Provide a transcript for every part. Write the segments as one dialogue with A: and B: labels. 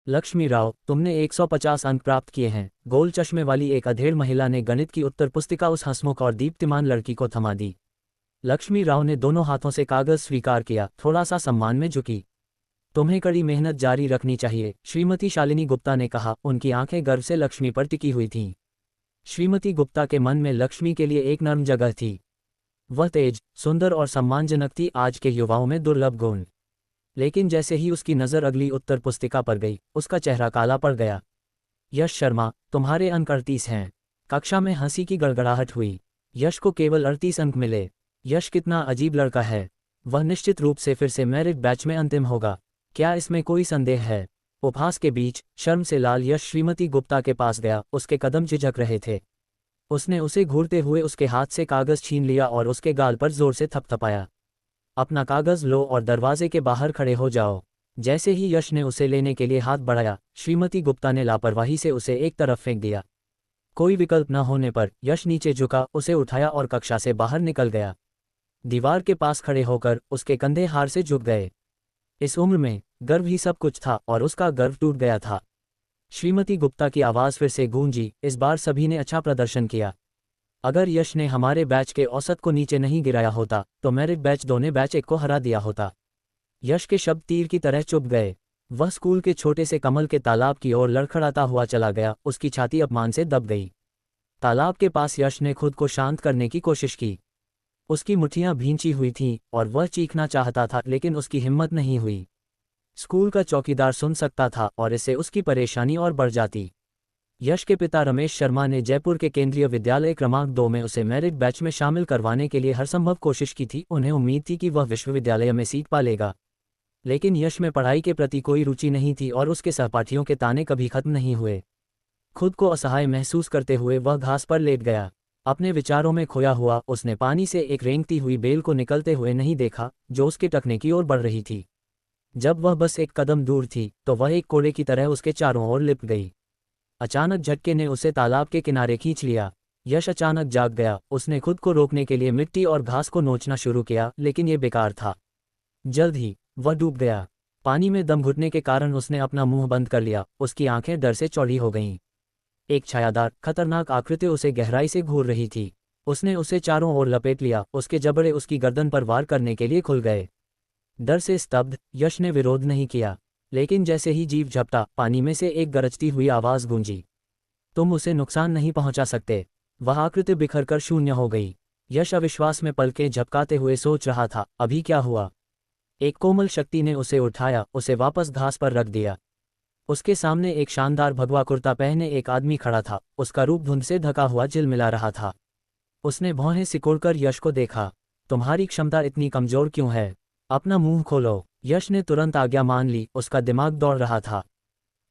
A: लक्ष्मी राव, तुमने 150 अंक प्राप्त किए हैं। गोल चश्मे वाली एक अधेड़ महिला ने गणित की उत्तर पुस्तिका उस हंसमुख और दीप्तिमान लड़की को थमा दी। लक्ष्मी राव ने दोनों हाथों से कागज स्वीकार किया, थोड़ा सा सम्मान में झुकी। तुम्हें कड़ी मेहनत जारी रखनी चाहिए, श्रीमती शालिनी गुप्ता ने कहा। उनकी आंखें गर्व से लक्ष्मी पर टिकी हुई थीं। श्रीमती गुप्ता के मन में लक्ष्मी के लिए एक नर्म जगह थी। वह तेज, सुंदर और सम्मानजनक थी, आज के युवाओं में दुर्लभ गुण। लेकिन जैसे ही उसकी नज़र अगली उत्तर पुस्तिका पर गई, उसका चेहरा काला पड़ गया। यश शर्मा, तुम्हारे अंक 38 हैं। कक्षा में हंसी की गड़गड़ाहट हुई। यश को केवल 38 अंक मिले। यश कितना अजीब लड़का है। वह निश्चित रूप से फिर से मेरिट बैच में अंतिम होगा। क्या इसमें कोई संदेह है? उपहास के बीच शर्म से लाल यश श्रीमती गुप्ता के पास गया। उसके कदम झिझक रहे थे। उसने उसे घूरते हुए उसके हाथ से कागज छीन लिया और उसके गाल पर जोर से थपथपाया। अपना कागज लो और दरवाजे के बाहर खड़े हो जाओ। जैसे ही यश ने उसे लेने के लिए हाथ बढ़ाया, श्रीमती गुप्ता ने लापरवाही से उसे एक तरफ फेंक दिया। कोई विकल्प न होने पर यश नीचे झुका, उसे उठाया और कक्षा से बाहर निकल गया। दीवार के पास खड़े होकर उसके कंधे हार से झुक गए। इस उम्र में गर्व ही सब कुछ था और उसका गर्व टूट गया था। श्रीमती गुप्ता की आवाज़ फिर से गूंजी, इस बार सभी ने अच्छा प्रदर्शन किया। अगर यश ने हमारे बैच के औसत को नीचे नहीं गिराया होता तो मेरिट बैच 2 ने बैच 1 को हरा दिया होता। यश के शब्द तीर की तरह चुभ गए। वह स्कूल के छोटे से कमल के तालाब की ओर लड़खड़ाता हुआ चला गया। उसकी छाती अपमान से दब गई। तालाब के पास यश ने खुद को शांत करने की कोशिश की। उसकी मुट्ठियां भींची हुई थीं और वह चीखना चाहता था, लेकिन उसकी हिम्मत नहीं हुई। स्कूल का चौकीदार सुन सकता था और इससे उसकी परेशानी और बढ़ जाती। यश के पिता रमेश शर्मा ने जयपुर के केंद्रीय विद्यालय क्रमांक 2 में उसे मेरिट बैच में शामिल करवाने के लिए हरसंभव कोशिश की थी। उन्हें उम्मीद थी कि वह विश्वविद्यालय में सीट पा लेगा। लेकिन यश में पढ़ाई के प्रति कोई रुचि नहीं थी और उसके सहपाठियों के ताने कभी खत्म नहीं हुए। खुद को असहाय महसूस करते हुए वह घास पर लेट गया। अपने विचारों में खोया हुआ उसने पानी से एक रेंगती हुई बेल को निकलते हुए नहीं देखा, जो उसके टखने की ओर बढ़ रही थी। जब वह बस एक कदम दूर थी तो वह एक कोड़े की तरह उसके चारों ओर लिपट गई। अचानक झटके ने उसे तालाब के किनारे खींच लिया। यश अचानक जाग गया। उसने खुद को रोकने के लिए मिट्टी और घास को नोचना शुरू किया, लेकिन ये बेकार था। जल्द ही वह डूब गया। पानी में दम घुटने के कारण उसने अपना मुंह बंद कर लिया। उसकी आंखें डर से चौड़ी हो गईं। एक छायादार, खतरनाक आकृति उसे गहराई से घूर रही थी। उसने उसे चारों ओर लपेट लिया। उसके जबड़े उसकी गर्दन पर वार करने के लिए खुल गए। डर से स्तब्ध यश ने विरोध नहीं किया, लेकिन जैसे ही जीव झपटा, पानी में से एक गरजती हुई आवाज़ गूंजी, तुम उसे नुकसान नहीं पहुंचा सकते। वह आकृति बिखरकर शून्य हो गई। यश अविश्वास में पलकें झपकाते हुए सोच रहा था, अभी क्या हुआ? एक कोमल शक्ति ने उसे उठाया, उसे वापस घास पर रख दिया। उसके सामने एक शानदार भगवा कुर्ता पहने एक आदमी खड़ा था। उसका रूप धुंध से ढका हुआ झिलमिला रहा था। उसने भौहें सिकोड़कर यश को देखा। तुम्हारी क्षमता इतनी कमजोर क्यों है? अपना मुंह खोलो। यश ने तुरंत आज्ञा मान ली। उसका दिमाग दौड़ रहा था।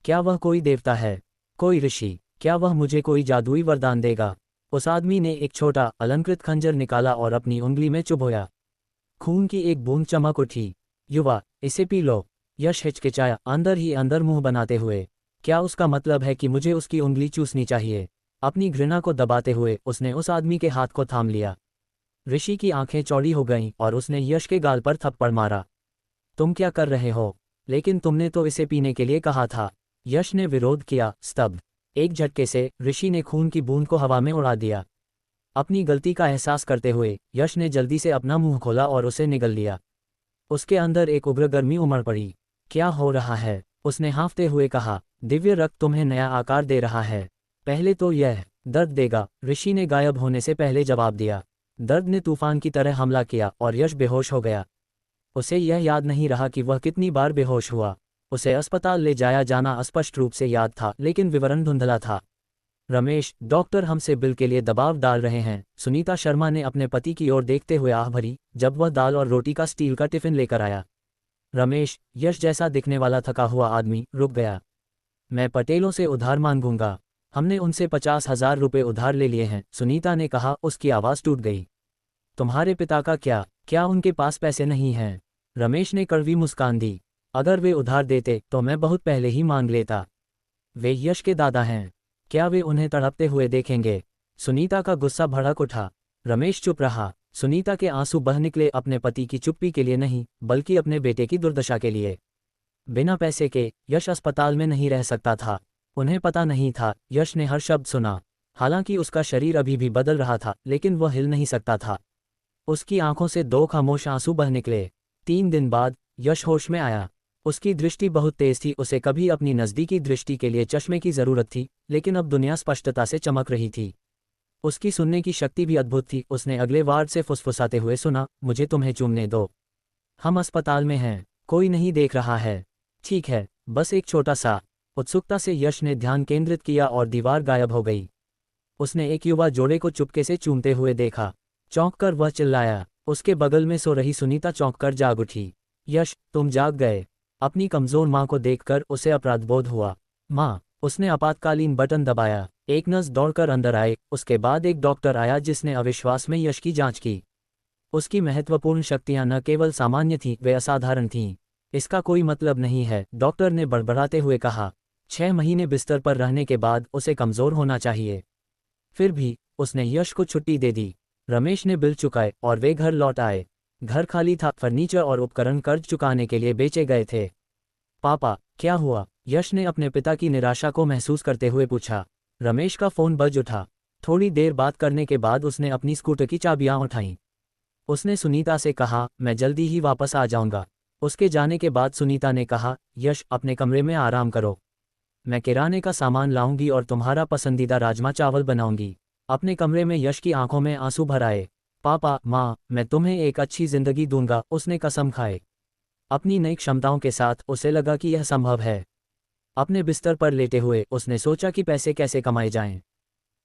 A: क्या वह कोई देवता है, कोई ऋषि? क्या वह मुझे कोई जादुई वरदान देगा? उस आदमी ने एक छोटा अलंकृत खंजर निकाला और अपनी उंगली में चुभोया। खून की एक बूंद चमक उठी। युवा, इसे पी लो। यश हिचकिचाया, अंदर ही अंदर मुंह बनाते हुए। क्या उसका मतलब है कि मुझे उसकी उंगली चूसनी चाहिए? अपनी घृणा को दबाते हुए उसने उस आदमी के हाथ को थाम लिया। ऋषि की आंखें चौड़ी हो गईं और उसने यश के गाल पर थप्पड़ मारा। तुम क्या कर रहे हो? लेकिन तुमने तो इसे पीने के लिए कहा था। यश ने विरोध किया, स्तब्ध। एक झटके से ऋषि ने खून की बूंद को हवा में उड़ा दिया। अपनी गलती का एहसास करते हुए यश ने जल्दी से अपना मुंह खोला और उसे निगल लिया। उसके अंदर एक उग्र गर्मी उमड़ पड़ी। क्या हो रहा है? उसने हाँफते हुए कहा। दिव्य रक्त तुम्हें नया आकार दे रहा है। पहले तो यह दर्द देगा, ऋषि ने गायब होने से पहले जवाब दिया। दर्द ने तूफान की तरह हमला किया और यश बेहोश हो गया। उसे यह याद नहीं रहा कि वह कितनी बार बेहोश हुआ। उसे अस्पताल ले जाया जाना स्पष्ट रूप से याद था, लेकिन विवरण धुंधला था। रमेश, डॉक्टर हमसे बिल के लिए दबाव डाल रहे हैं, सुनीता शर्मा ने अपने पति की ओर देखते हुए आह भरी, जब वह दाल और रोटी का स्टील का टिफिन लेकर आया। रमेश, यश जैसा दिखने वाला थका हुआ आदमी, रुक गया। मैं पटेलों से उधार मांगूंगा। हमने उनसे 50,000 रुपये उधार ले लिए हैं, सुनीता ने कहा। उसकी आवाज़ टूट गई। तुम्हारे पिता का क्या? क्या उनके पास पैसे नहीं हैं? रमेश ने कड़वी मुस्कान दी। अगर वे उधार देते तो मैं बहुत पहले ही मांग लेता। वे यश के दादा हैं। क्या वे उन्हें तड़पते हुए देखेंगे? सुनीता का गुस्सा भड़क उठा। रमेश चुप रहा। सुनीता के आंसू बह निकले, अपने पति की चुप्पी के लिए नहीं, बल्कि अपने बेटे की दुर्दशा के लिए। बिना पैसे के यश अस्पताल में नहीं रह सकता था। उन्हें पता नहीं था, यश ने हर शब्द सुना। हालांकि उसका शरीर अभी भी बदल रहा था, लेकिन वह हिल नहीं सकता था। उसकी आंखों से 2 खामोश आंसू बह निकले। 3 दिन बाद यश होश में आया। उसकी दृष्टि बहुत तेज थी, उसे कभी अपनी नज़दीकी दृष्टि के लिए चश्मे की ज़रूरत थी, लेकिन अब दुनिया स्पष्टता से चमक रही थी। उसकी सुनने की शक्ति भी अद्भुत थी। उसने अगले वार्ड से फुसफुसाते हुए सुना, मुझे तुम्हें चूमने दो। हम अस्पताल में हैं, कोई नहीं देख रहा है। ठीक है, बस एक छोटा सा। उत्सुकता से यश ने ध्यान केंद्रित किया और दीवार गायब हो गई। उसने एक युवा जोड़े को चुपके से चूमते हुए देखा। चौंककर वह चिल्लाया। उसके बगल में सो रही सुनीता चौंककर जाग उठी। यश, तुम जाग गए। अपनी कमजोर माँ को देखकर उसे अपराधबोध हुआ। माँ, उसने आपातकालीन बटन दबाया। एक नर्स दौड़कर अंदर आए, उसके बाद एक डॉक्टर आया जिसने अविश्वास में यश की जांच की। उसकी महत्वपूर्ण शक्तियां न केवल सामान्य थीं, वे असाधारण थीं। इसका कोई मतलब नहीं है, डॉक्टर ने बड़बड़ाते हुए कहा। 6 महीने बिस्तर पर रहने के बाद उसे कमज़ोर होना चाहिए। फिर भी उसने यश को छुट्टी दे दी। रमेश ने बिल चुकाए और वे घर लौट आए। घर खाली था, फर्नीचर और उपकरण कर्ज चुकाने के लिए बेचे गए थे। पापा, क्या हुआ? यश ने अपने पिता की निराशा को महसूस करते हुए पूछा। रमेश का फ़ोन बज उठा। थोड़ी देर बात करने के बाद उसने अपनी स्कूटर की चाबियां उठाईं। उसने सुनीता से कहा, मैं जल्दी ही वापस आ जाऊंगा। उसके जाने के बाद सुनीता ने कहा, यश, अपने कमरे में आराम करो। मैं किराने का सामान लाऊंगी और तुम्हारा पसंदीदा राजमा चावल बनाऊंगी। अपने कमरे में यश की आंखों में आंसू भर आए। पापा, माँ, मैं तुम्हें एक अच्छी जिंदगी दूंगा, उसने कसम खाए। अपनी नई क्षमताओं के साथ उसे लगा कि यह संभव है। अपने बिस्तर पर लेटे हुए उसने सोचा कि पैसे कैसे कमाए जाएं।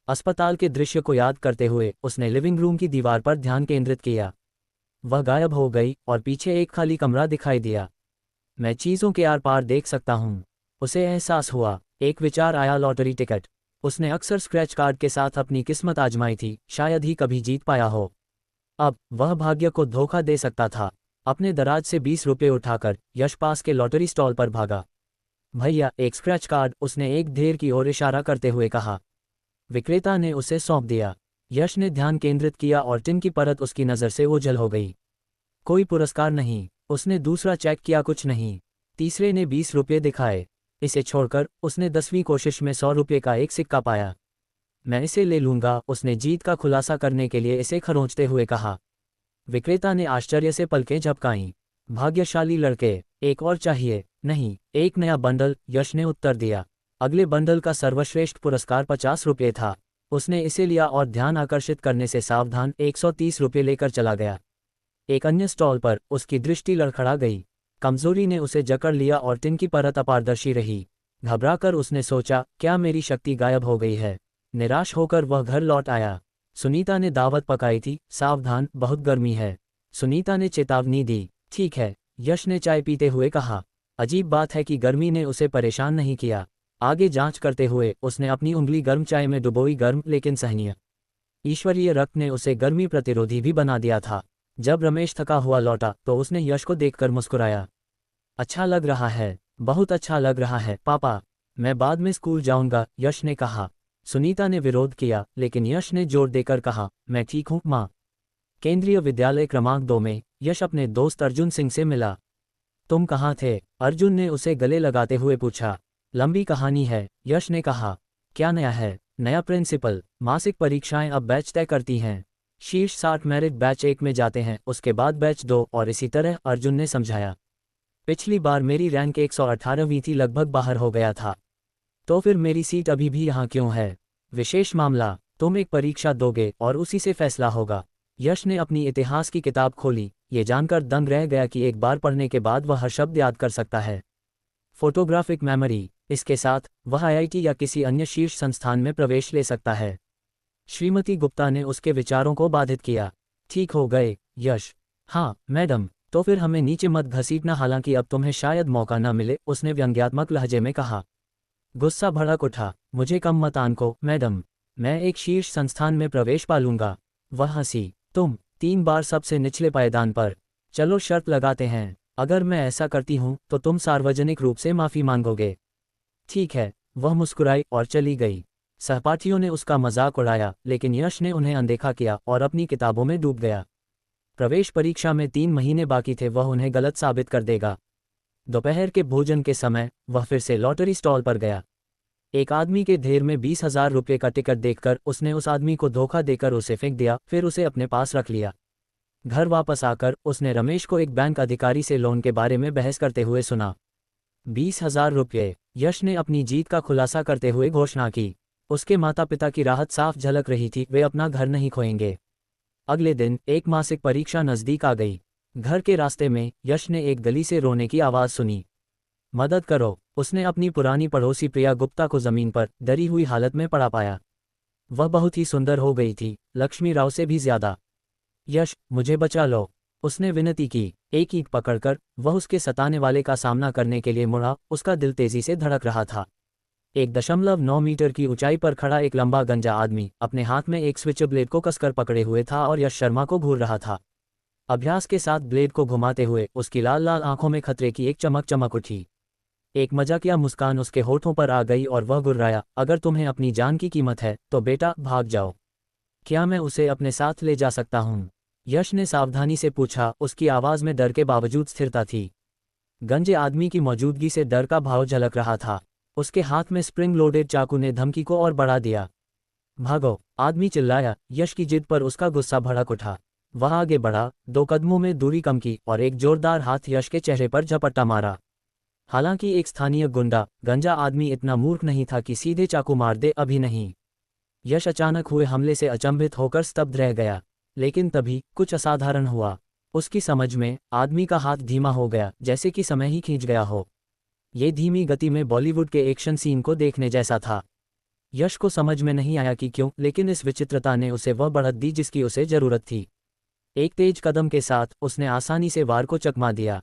A: अस्पताल के दृश्य को याद करते हुए उसने लिविंग रूम की दीवार पर ध्यान केंद्रित किया। वह गायब हो गई और पीछे एक खाली कमरा दिखाई दिया। मैं चीज़ों के आर पार देख सकता हूँ, उसे एहसास हुआ। एक विचार आया, लॉटरी टिकट। उसने अक्सर स्क्रैच कार्ड के साथ अपनी किस्मत आजमाई थी, शायद ही कभी जीत पाया हो। अब वह भाग्य को धोखा दे सकता था। अपने दराज से 20 रुपये उठाकर यश पास के लॉटरी स्टॉल पर भागा। भैया, एक स्क्रैच कार्ड, उसने एक ढेर की ओर इशारा करते हुए कहा। विक्रेता ने उसे सौंप दिया। यश ने ध्यान केंद्रित किया और टिन की परत उसकी नज़र से ओझल हो गई। कोई पुरस्कार नहीं। उसने दूसरा चेक किया, कुछ नहीं। तीसरे ने 20 रुपये दिखाए। इसे छोड़कर उसने 10वीं कोशिश में 100 रुपये का एक सिक्का पाया। मैं इसे ले लूंगा, उसने जीत का खुलासा करने के लिए इसे खरोंचते हुए कहा। विक्रेता ने आश्चर्य से पलकें झपकाईं। भाग्यशाली लड़के, एक और चाहिए? नहीं, एक नया बंडल, यश ने उत्तर दिया। अगले बंडल का सर्वश्रेष्ठ पुरस्कार 50 रुपये था। उसने इसे लिया और ध्यान आकर्षित करने से सावधान 130 रुपये लेकर चला गया। एक अन्य स्टॉल पर उसकी दृष्टि लड़खड़ा गई। कमजोरी ने उसे जकड़ लिया और टिन की परत अपारदर्शी रही। घबराकर उसने सोचा, क्या मेरी शक्ति गायब हो गई है? निराश होकर वह घर लौट आया। सुनीता ने दावत पकाई थी, सावधान, बहुत गर्मी है। सुनीता ने चेतावनी दी। ठीक है, यश ने चाय पीते हुए कहा। अजीब बात है कि गर्मी ने उसे परेशान नहीं किया। आगे जांच करते हुए उसने अपनी उंगली गर्म चाय में डुबोई, गर्म लेकिन सहनीय। ईश्वरीय रक्त ने उसे गर्मी प्रतिरोधी भी बना दिया था। जब रमेश थका हुआ लौटा तो उसने यश को देखकर मुस्कुराया। अच्छा लग रहा है, बहुत अच्छा लग रहा है पापा। मैं बाद में स्कूल जाऊंगा, यश ने कहा। सुनीता ने विरोध किया, लेकिन यश ने जोर देकर कहा, मैं ठीक हूँ माँ। केंद्रीय विद्यालय क्रमांक 2 में यश अपने दोस्त अर्जुन सिंह से मिला। तुम कहाँ थे? अर्जुन ने उसे गले लगाते हुए पूछा। लंबी कहानी है, यश ने कहा। क्या नया है? नया प्रिंसिपल, मासिक परीक्षाएं अब बैच तय करती हैं। शीर्ष 60 मेरिट बैच 1 में जाते हैं, उसके बाद बैच 2 और इसी तरह, अर्जुन ने समझाया। पिछली बार मेरी रैंक 118वीं थी, लगभग बाहर हो गया था। तो फिर मेरी सीट अभी भी यहाँ क्यों है? विशेष मामला, तुम एक परीक्षा दोगे और उसी से फैसला होगा। यश ने अपनी इतिहास की किताब खोली, ये जानकर दंग रह गया कि एक बार पढ़ने के बाद वह हर शब्द याद कर सकता है। फोटोग्राफिक मेमोरी, इसके साथ वह आईआईटी या किसी अन्य शीर्ष संस्थान में प्रवेश ले सकता है। श्रीमती गुप्ता ने उसके विचारों को बाधित किया। ठीक हो गए, यश। हाँ मैडम, तो फिर हमें नीचे मत घसीटना, हालांकि अब तुम्हें शायद मौका न मिले, उसने व्यंग्यात्मक लहजे में कहा। गुस्सा भड़क उठा। मुझे कम मत आंको मैडम, मैं एक शीर्ष संस्थान में प्रवेश पालूंगा। वह हंसी। तुम 3 बार सबसे निचले पायदान पर। चलो शर्त लगाते हैं, अगर मैं ऐसा करती हूँ तो तुम सार्वजनिक रूप से माफ़ी मांगोगे। ठीक है, वह मुस्कुराई और चली गई। सहपाठियों ने उसका मजाक उड़ाया, लेकिन यश ने उन्हें अनदेखा किया और अपनी किताबों में डूब गया। प्रवेश परीक्षा में 3 महीने बाकी थे, वह उन्हें गलत साबित कर देगा। दोपहर के भोजन के समय वह फिर से लॉटरी स्टॉल पर गया। एक आदमी के ढेर में 20,000 रुपये का टिकट देखकर उसने उस आदमी को धोखा देकर उसे फेंक दिया, फिर उसे अपने पास रख लिया। घर वापस आकर उसने रमेश को एक बैंक अधिकारी से लोन के बारे में बहस करते हुए सुना। 20,000 रुपये। यश ने अपनी जीत का खुलासा करते हुए घोषणा की। उसके माता पिता की राहत साफ झलक रही थी, वे अपना घर नहीं खोएंगे। अगले दिन एक मासिक परीक्षा नज़दीक आ गई। घर के रास्ते में यश ने एक गली से रोने की आवाज़ सुनी। मदद करो। उसने अपनी पुरानी पड़ोसी प्रिया गुप्ता को ज़मीन पर डरी हुई हालत में पड़ा पाया। वह बहुत ही सुंदर हो गई थी, लक्ष्मी राव से भी ज्यादा। यश, मुझे बचा लो, उसने विनती की। एक ईंट पकड़कर वह उसके सताने वाले का सामना करने के लिए मुड़ा। उसका दिल तेजी से धड़क रहा था। 1.9 मीटर की ऊंचाई पर खड़ा एक लंबा गंजा आदमी अपने हाथ में एक स्विच ब्लेड को कसकर पकड़े हुए था और यश शर्मा को घूर रहा था। अभ्यास के साथ ब्लेड को घुमाते हुए उसकी लाल लाल आंखों में खतरे की एक चमक चमक उठी। एक मजाकिया मुस्कान उसके होठों पर आ गई और वह गुर्राया, अगर तुम्हें अपनी जान की कीमत है तो बेटा भाग जाओ। क्या मैं उसे अपने साथ ले जा सकता हूँ? यश ने सावधानी से पूछा। उसकी आवाज़ में डर के बावजूद स्थिरता थी। गंजे आदमी की मौजूदगी से डर का भाव झलक रहा था। उसके हाथ में स्प्रिंग लोडेड चाकू ने धमकी को और बढ़ा दिया। भागो, आदमी चिल्लाया। यश की जिद पर उसका गुस्सा भड़क उठा। वह आगे बढ़ा, 2 कदमों में दूरी कम की और एक जोरदार हाथ यश के चेहरे पर झपट्टा मारा। हालांकि एक स्थानीय गुंडा गंजा आदमी इतना मूर्ख नहीं था कि सीधे चाकू मार दे, अभी नहीं। यश अचानक हुए हमले से अचंभित होकर स्तब्ध रह गया। लेकिन तभी कुछ असाधारण हुआ। उसकी समझ में आदमी का हाथ धीमा हो गया, जैसे कि समय ही खींच गया हो। ये धीमी गति में बॉलीवुड के एक्शन सीन को देखने जैसा था। यश को समझ में नहीं आया कि क्यों, लेकिन इस विचित्रता ने उसे वह बढ़त दी जिसकी उसे जरूरत थी। एक तेज कदम के साथ उसने आसानी से वार को चकमा दिया।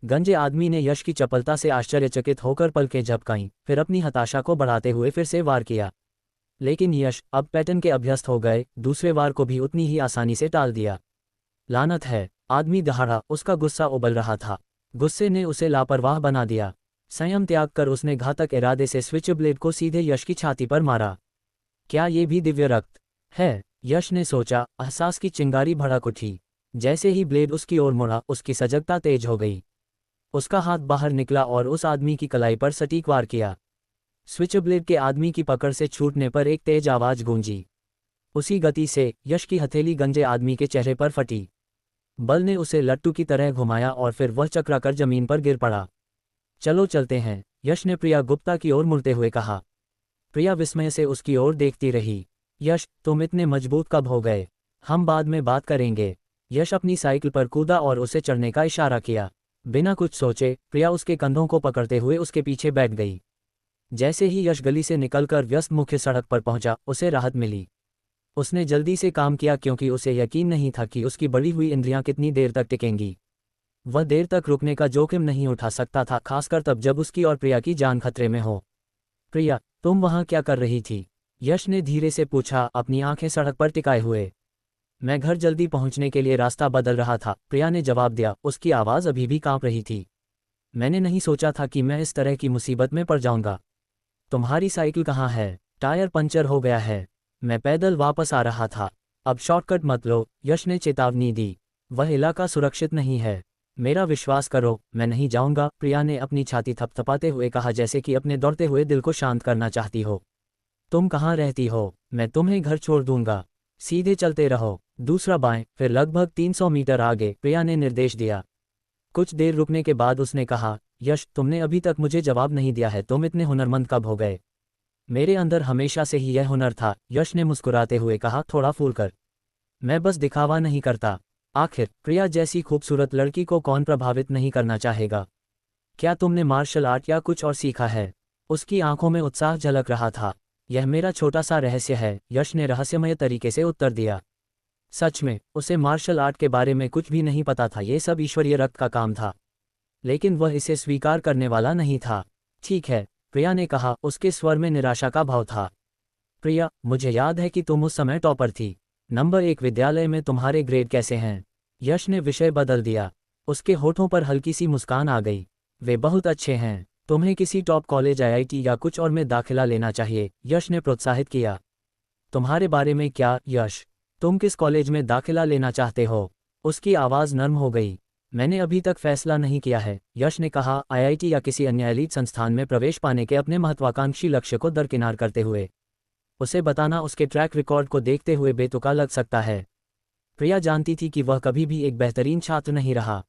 A: गंजे आदमी ने यश की चपलता से आश्चर्यचकित होकर पलकें झपकाईं, फिर अपनी हताशा को बढ़ाते हुए फिर से वार किया। लेकिन यश अब पैटर्न के अभ्यस्त हो गए, दूसरे वार को भी उतनी ही आसानी से टाल दिया। लानत है, आदमी दहाड़ा। उसका गुस्सा उबल रहा था। गुस्से ने उसे लापरवाह बना दिया। संयम त्याग कर उसने घातक इरादे से स्विच ब्लेड को सीधे यश की छाती पर मारा। क्या ये भी दिव्य रक्त है? यश ने सोचा। एहसास की चिंगारी भड़क उठी। जैसे ही ब्लेड उसकी ओर मुड़ा, उसकी सजगता तेज हो गई। उसका हाथ बाहर निकला और उस आदमी की कलाई पर सटीक वार किया। स्विच ब्लेड के आदमी की पकड़ से छूटने पर एक तेज आवाज गूंजी। उसी गति से यश की हथेली गंजे आदमी के चेहरे पर फटी। बल ने उसे लट्टू की तरह घुमाया और फिर वह चकराकर जमीन पर गिर पड़ा। चलो चलते हैं, यश ने प्रिया गुप्ता की ओर मुड़ते हुए कहा। प्रिया विस्मय से उसकी ओर देखती रही। यश, तुम इतने मजबूत कब हो गए? हम बाद में बात करेंगे। यश अपनी साइकिल पर कूदा और उसे चढ़ने का इशारा किया। बिना कुछ सोचे प्रिया उसके कंधों को पकड़ते हुए उसके पीछे बैठ गई। जैसे ही यश गली से निकलकर व्यस्त मुख्य सड़क पर पहुंचा, उसे राहत मिली। उसने जल्दी से काम किया क्योंकि उसे यकीन नहीं था कि उसकी बढ़ी हुई इंद्रियां कितनी देर तक टिकेंगी। वह देर तक रुकने का जोखिम नहीं उठा सकता था, खासकर तब जब उसकी और प्रिया की जान खतरे में हो। प्रिया, तुम वहां क्या कर रही थी? यश ने धीरे से पूछा, अपनी आंखें सड़क पर टिकाए हुए। मैं घर जल्दी पहुंचने के लिए रास्ता बदल रहा था, प्रिया ने जवाब दिया। उसकी आवाज़ अभी भी कांप रही थी। मैंने नहीं सोचा था कि मैं इस तरह की मुसीबत में पड़ जाऊंगा। तुम्हारी साइकिल कहाँ है? टायर पंचर हो गया है। मैं पैदल वापस आ रहा था। अब शॉर्टकट मत लो, यश ने चेतावनी दी। वह इलाका सुरक्षित नहीं है। मेरा विश्वास करो, मैं नहीं जाऊंगा, प्रिया ने अपनी छाती थपथपाते हुए कहा, जैसे कि अपने दौड़ते हुए दिल को शांत करना चाहती हो। तुम कहाँ रहती हो? मैं तुम्हें घर छोड़ दूंगा। सीधे चलते रहो, दूसरा बाएं, फिर लगभग 300 मीटर आगे, प्रिया ने निर्देश दिया। कुछ देर रुकने के बाद उसने कहा, यश, तुमने अभी तक मुझे जवाब नहीं दिया है, तुम इतने हुनरमंद कब हो गए? मेरे अंदर हमेशा से ही यह हुनर था, यश ने मुस्कुराते हुए कहा, थोड़ा फूलकर। मैं बस दिखावा नहीं करता। आखिर प्रिया जैसी खूबसूरत लड़की को कौन प्रभावित नहीं करना चाहेगा? क्या तुमने मार्शल आर्ट या कुछ और सीखा है? उसकी आंखों में उत्साह झलक रहा था। यह मेरा छोटा सा रहस्य है, यश ने रहस्यमय तरीके से उत्तर दिया। सच में उसे मार्शल आर्ट के बारे में कुछ भी नहीं पता था, ये सब ईश्वरीय रक्त का काम था। लेकिन वह इसे स्वीकार करने वाला नहीं था। ठीक है, प्रिया ने कहा, उसके स्वर में निराशा का भाव था। प्रिया, मुझे याद है कि तुम उस समय टॉपर थी। नंबर 1 विद्यालय में तुम्हारे ग्रेड कैसे हैं? यश ने विषय बदल दिया। उसके होठों पर हल्की सी मुस्कान आ गई। वे बहुत अच्छे हैं। तुम्हें किसी टॉप कॉलेज, आईआईटी या कुछ और में दाखिला लेना चाहिए, यश ने प्रोत्साहित किया। तुम्हारे बारे में क्या, यश? तुम किस कॉलेज में दाखिला लेना चाहते हो? उसकी आवाज़ नर्म हो गई। मैंने अभी तक फैसला नहीं किया है, यश ने कहा, आईआईटी या किसी अन्य एलीट संस्थान में प्रवेश पाने के अपने महत्वाकांक्षी लक्ष्य को दरकिनार करते हुए। उसे बताना उसके ट्रैक रिकॉर्ड को देखते हुए बेतुका लग सकता है। प्रिया जानती थी कि वह कभी भी एक बेहतरीन छात्र नहीं रहा।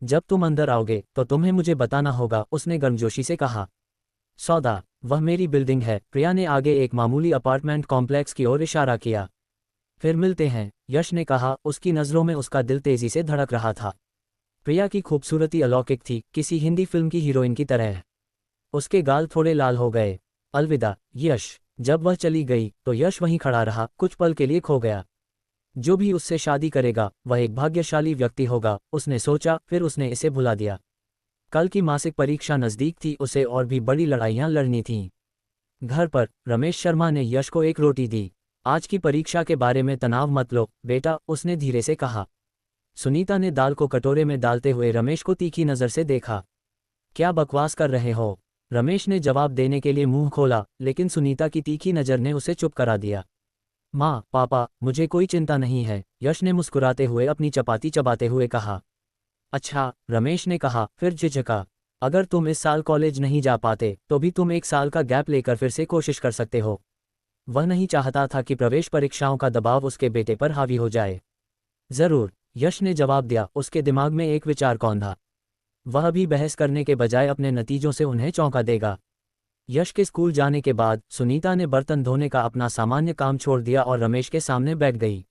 A: जब तुम अंदर आओगे तो तुम्हें मुझे बताना होगा, उसने गर्मजोशी से कहा। सौदा, वह मेरी बिल्डिंग है। प्रिया ने आगे एक मामूली अपार्टमेंट कॉम्प्लेक्स की ओर इशारा किया। फिर मिलते हैं, यश ने कहा, उसकी नज़रों में उसका दिल तेजी से धड़क रहा था। प्रिया की खूबसूरती अलौकिक थी, किसी हिंदी फिल्म की हीरोइन की तरह। उसके गाल थोड़े लाल हो गए। अलविदा, यश। जब वह चली गई तो यश वहीं खड़ा रहा, कुछ पल के लिए खो गया। जो भी उससे शादी करेगा वह एक भाग्यशाली व्यक्ति होगा, उसने सोचा, फिर उसने इसे भुला दिया। कल की मासिक परीक्षा नज़दीक थी, उसे और भी बड़ी लड़ाइयाँ लड़नी थीं। घर पर रमेश शर्मा ने यश को एक रोटी दी। आज की परीक्षा के बारे में तनाव मत लो बेटा, उसने धीरे से कहा। सुनीता ने दाल को कटोरे में डालते हुए रमेश को तीखी नज़र से देखा। क्या बकवास कर रहे हो? रमेश ने जवाब देने के लिए मुंह खोला, लेकिन सुनीता की तीखी नज़र ने उसे चुप करा दिया। माँ, पापा, मुझे कोई चिंता नहीं है, यश ने मुस्कुराते हुए अपनी चपाती चबाते हुए कहा। अच्छा, रमेश ने कहा, फिर झिझका। अगर तुम इस साल कॉलेज नहीं जा पाते तो भी तुम एक साल का गैप लेकर फिर से कोशिश कर सकते हो। वह नहीं चाहता था कि प्रवेश परीक्षाओं का दबाव उसके बेटे पर हावी हो जाए। जरूर, यश ने जवाब दिया, उसके दिमाग में एक विचार कौंधा। वह भी बहस करने के बजाय अपने नतीजों से उन्हें चौंका देगा। यश के स्कूल जाने के बाद सुनीता ने बर्तन धोने का अपना सामान्य काम छोड़ दिया और रमेश के सामने बैठ गई।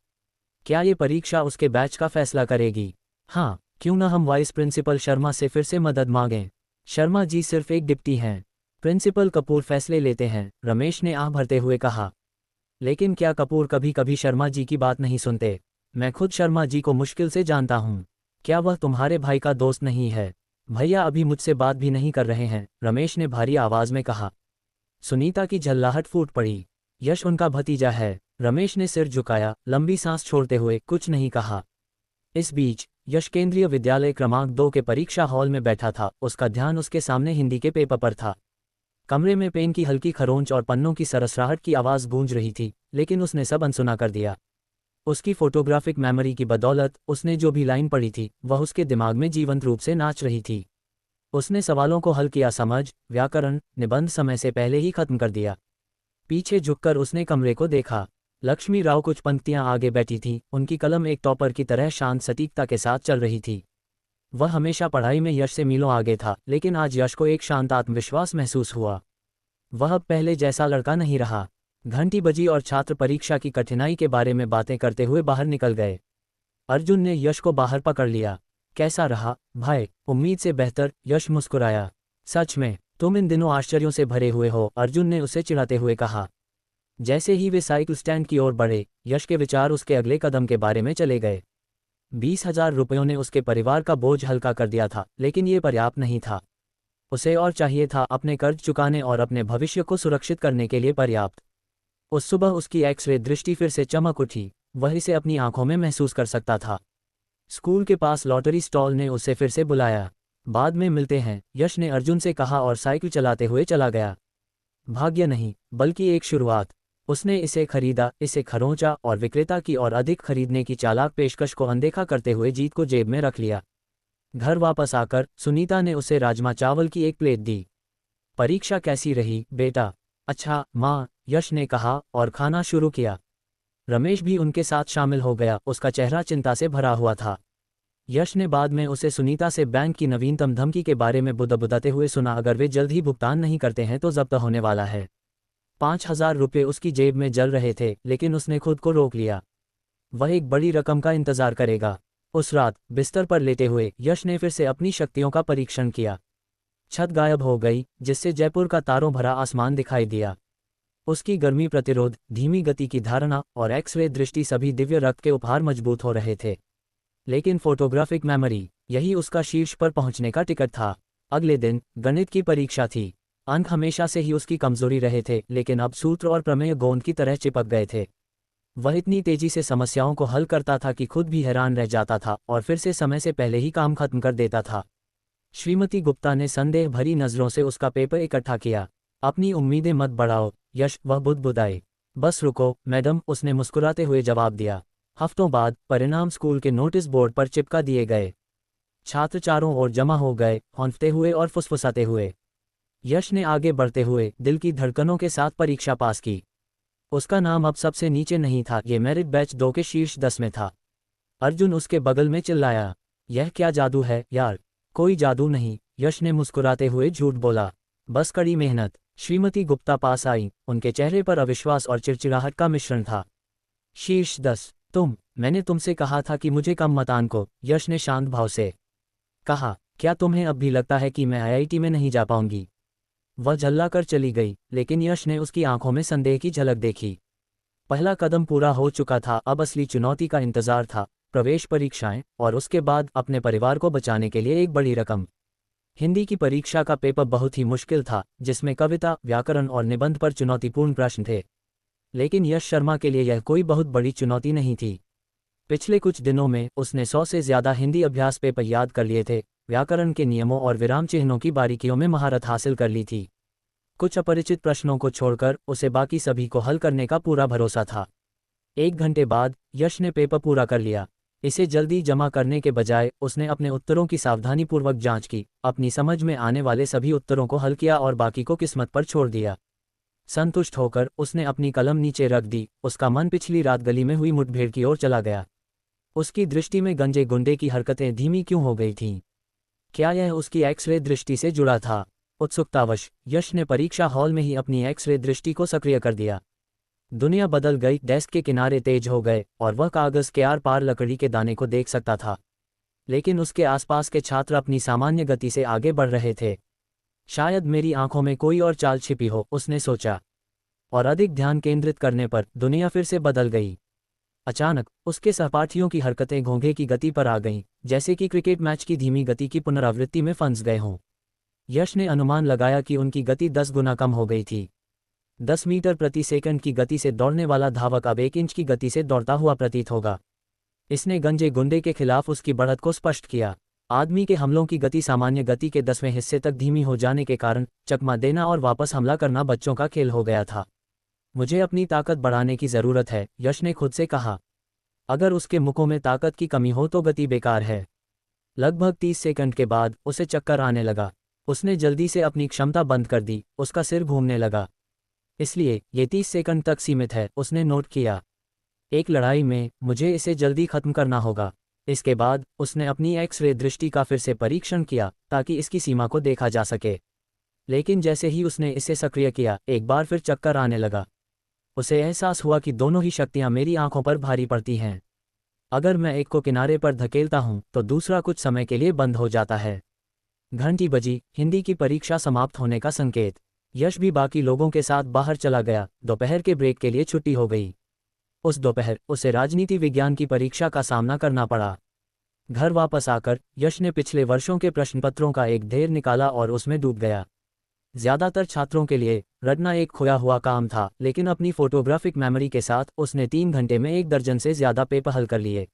A: क्या ये परीक्षा उसके बैच का फैसला करेगी? हाँ, क्यों न हम वाइस प्रिंसिपल शर्मा से फिर से मदद मांगें। शर्मा जी सिर्फ एक डिप्टी हैं, प्रिंसिपल कपूर फैसले लेते हैं, रमेश ने आह भरते हुए कहा। लेकिन क्या कपूर कभी कभी शर्मा जी की बात नहीं सुनते? मैं खुद शर्मा जी को मुश्किल से जानता हूँ। क्या वह तुम्हारे भाई का दोस्त नहीं है? भैया अभी मुझसे बात भी नहीं कर रहे हैं, रमेश ने भारी आवाज में कहा। सुनीता की झल्लाहट फूट पड़ी। यश उनका भतीजा है। रमेश ने सिर झुकाया, लंबी सांस छोड़ते हुए कुछ नहीं कहा। इस बीच यश केंद्रीय विद्यालय क्रमांक 2 के परीक्षा हॉल में बैठा था, उसका ध्यान उसके सामने हिंदी के पेपर पर था। कमरे में पेन की हल्की खरोंच और पन्नों की सरसराहट की आवाज़ गूंज रही थी, लेकिन उसने सब अनसुना कर दिया। उसकी फोटोग्राफिक मेमोरी की बदौलत उसने जो भी लाइन पढ़ी थी वह उसके दिमाग में जीवंत रूप से नाच रही थी। उसने सवालों को हल किया, समझ, व्याकरण, निबंध समय से पहले ही खत्म कर दिया। पीछे झुककर उसने कमरे को देखा। लक्ष्मी राव कुछ पंक्तियां आगे बैठी थीं, उनकी कलम एक टॉपर की तरह शांत सटीकता के साथ चल रही थी। वह हमेशा पढ़ाई में यश से मीलों आगे था, लेकिन आज यश को एक शांत आत्मविश्वास महसूस हुआ। वह अब पहले जैसा लड़का नहीं रहा। घंटी बजी और छात्र परीक्षा की कठिनाई के बारे में बातें करते हुए बाहर निकल गए। अर्जुन ने यश को बाहर पकड़ लिया। कैसा रहा भाई? उम्मीद से बेहतर, यश मुस्कुराया। सच में तुम इन दिनों आश्चर्यों से भरे हुए हो, अर्जुन ने उसे चिढ़ाते हुए कहा। जैसे ही वे साइकिल स्टैंड की ओर बढ़े, यश के विचार उसके अगले कदम के बारे में चले गए। 20,000 रुपयों ने उसके परिवार का बोझ हल्का कर दिया था, लेकिन ये पर्याप्त नहीं था। उसे और चाहिए था, अपने कर्ज चुकाने और अपने भविष्य को सुरक्षित करने के लिए पर्याप्त। उस सुबह उसकी एक्स-रे दृष्टि फिर से चमक उठी, वह इसे अपनी आंखों में महसूस कर सकता था। स्कूल के पास लॉटरी स्टॉल ने उसे फिर से बुलाया। बाद में मिलते हैं, यश ने अर्जुन से कहा और साइकिल चलाते हुए चला गया। भाग्य नहीं, बल्कि एक शुरुआत। उसने इसे खरीदा, इसे खरोंचा और विक्रेता की और अधिक खरीदने की चालाक पेशकश को अनदेखा करते हुए जीत को जेब में रख लिया। घर वापस आकर सुनीता ने उसे राजमा चावल की एक प्लेट दी। परीक्षा कैसी रही बेटा? अच्छा माँ, यश ने कहा और खाना शुरू किया। रमेश भी उनके साथ शामिल हो गया, उसका चेहरा चिंता से भरा हुआ था। यश ने बाद में उसे सुनीता से बैंक की नवीनतम धमकी के बारे में बुदबुदाते हुए सुना, अगर वे जल्द ही भुगतान नहीं करते हैं तो जब्त होने वाला है। 5,000 रुपये उसकी जेब में जल रहे थे, लेकिन उसने खुद को रोक लिया। वह एक बड़ी रकम का इंतजार करेगा। उस रात बिस्तर पर लेटे हुए यश ने फिर से अपनी शक्तियों का परीक्षण किया। छत गायब हो गई, जिससे जयपुर का तारों भरा आसमान दिखाई दिया। उसकी गर्मी प्रतिरोध, धीमी गति की धारणा और एक्स-रे दृष्टि सभी दिव्य रक्त के उपहार मजबूत हो रहे थे। लेकिन फोटोग्राफिक मेमोरी, यही उसका शीर्ष पर पहुंचने का टिकट था। अगले दिन गणित की परीक्षा थी। अंक हमेशा से ही उसकी कमजोरी रहे थे, लेकिन अब सूत्र और प्रमेय गोंद की तरह चिपक गए थे। वह इतनी तेजी से समस्याओं को हल करता था कि खुद भी हैरान रह जाता था और फिर से समय से पहले ही काम खत्म कर देता था। श्रीमती गुप्ता ने संदेह भरी नज़रों से उसका पेपर इकट्ठा किया। अपनी उम्मीदें मत बढ़ाओ यश, वह बुदबुदाए। बस रुको मैडम, उसने मुस्कुराते हुए जवाब दिया। हफ्तों बाद परिणाम स्कूल के नोटिस बोर्ड पर चिपका दिए गए। छात्र चारों ओर जमा हो गए, हौंफते हुए और फुसफुसाते हुए। यश ने आगे बढ़ते हुए दिल की धड़कनों के साथ परीक्षा पास की। उसका नाम अब सबसे नीचे नहीं था, ये मेरिट बैच 2 के शीर्ष 10 में था। अर्जुन उसके बगल में चिल्लाया, यह क्या जादू है यार? कोई जादू नहीं, यश ने मुस्कुराते हुए झूठ बोला। बस कड़ी मेहनत। श्रीमती गुप्ता पास आई, उनके चेहरे पर अविश्वास और चिड़चिड़ाहट का मिश्रण था। शीर्ष 10? मैंने तुमसे कहा था कि मुझे कम मत आंको, यश ने शांत भाव से कहा। क्या तुम्हें अब भी लगता है कि मैं आईआईटी में नहीं जा पाऊंगी? वह झल्ला कर चली गई, लेकिन यश ने उसकी आंखों में संदेह की झलक देखी। पहला कदम पूरा हो चुका था, अब असली चुनौती का इंतजार था, प्रवेश परीक्षाएं, और उसके बाद अपने परिवार को बचाने के लिए एक बड़ी रकम। हिंदी की परीक्षा का पेपर बहुत ही मुश्किल था, जिसमें कविता, व्याकरण और निबंध पर चुनौतीपूर्ण प्रश्न थे। लेकिन यश शर्मा के लिए यह कोई बहुत बड़ी चुनौती नहीं थी। पिछले कुछ दिनों में उसने 100 से ज़्यादा हिंदी अभ्यास पेपर याद कर लिए थे, व्याकरण के नियमों और विराम चिन्हों की बारीकियों में महारत हासिल कर ली थी। कुछ अपरिचित प्रश्नों को छोड़कर उसे बाकी सभी को हल करने का पूरा भरोसा था। 1 घंटे बाद यश ने पेपर पूरा कर लिया। इसे जल्दी जमा करने के बजाय उसने अपने उत्तरों की सावधानीपूर्वक जांच की, अपनी समझ में आने वाले सभी उत्तरों को हल किया और बाकी को किस्मत पर छोड़ दिया। संतुष्ट होकर उसने अपनी कलम नीचे रख दी। उसका मन पिछली रात गली में हुई मुठभेड़ की ओर चला गया। उसकी दृष्टि में गंजे गुंडे की हरकतें धीमी क्यों हो गई थीं? क्या यह उसकी एक्सरे दृष्टि से जुड़ा था? उत्सुकतावश यश ने परीक्षा हॉल में ही अपनी एक्सरे दृष्टि को सक्रिय कर दिया। दुनिया बदल गई। डेस्क के किनारे तेज हो गए और वह कागज के आर पार लकड़ी के दाने को देख सकता था। लेकिन उसके आसपास के छात्र अपनी सामान्य गति से आगे बढ़ रहे थे। शायद मेरी आंखों में कोई और चाल छिपी हो, उसने सोचा। और अधिक ध्यान केंद्रित करने पर दुनिया फिर से बदल गई। अचानक उसके सहपाठियों की हरकतें घोंघे की गति पर आ गईं, जैसे कि क्रिकेट मैच की धीमी गति की पुनरावृत्ति में फंस गए हों। यश ने अनुमान लगाया कि उनकी गति 10 गुना कम हो गई थी। 10 मीटर प्रति सेकंड की गति से दौड़ने वाला धावक अब 1 इंच की गति से दौड़ता हुआ प्रतीत होगा। इसने गंजे गुंडे के खिलाफ उसकी बढ़त को स्पष्ट किया। आदमी के हमलों की गति सामान्य गति के 10वें हिस्से तक धीमी हो जाने के कारण चकमा देना और वापस हमला करना बच्चों का खेल हो गया था। मुझे अपनी ताकत बढ़ाने की ज़रूरत है, यश ने खुद से कहा। अगर उसके मुखों में ताकत की कमी हो तो गति बेकार है। लगभग 30 सेकंड के बाद उसे चक्कर आने लगा। उसने जल्दी से अपनी क्षमता बंद कर दी, उसका सिर घूमने लगा। इसलिए ये 30 सेकंड तक सीमित है, उसने नोट किया। एक लड़ाई में मुझे इसे जल्दी खत्म करना होगा। इसके बाद उसने अपनी एक्स-रे दृष्टि का फिर से परीक्षण किया ताकि इसकी सीमा को देखा जा सके। लेकिन जैसे ही उसने इसे सक्रिय किया, एक बार फिर चक्कर आने लगा। उसे एहसास हुआ कि दोनों ही शक्तियां मेरी आंखों पर भारी पड़ती हैं। अगर मैं एक को किनारे पर धकेलता हूं तो दूसरा कुछ समय के लिए बंद हो जाता है। घंटी बजी, हिंदी की परीक्षा समाप्त होने का संकेत। यश भी बाकी लोगों के साथ बाहर चला गया। दोपहर के ब्रेक के लिए छुट्टी हो गई। उस दोपहर उसे राजनीति विज्ञान की परीक्षा का सामना करना पड़ा। घर वापस आकर यश ने पिछले वर्षों के प्रश्नपत्रों का एक ढेर निकाला और उसमें डूब गया। ज्यादातर छात्रों के लिए रटना एक खोया हुआ काम था, लेकिन अपनी फोटोग्राफिक मेमोरी के साथ उसने 3 घंटे में 1 दर्जन से ज्यादा पेपर हल कर लिए।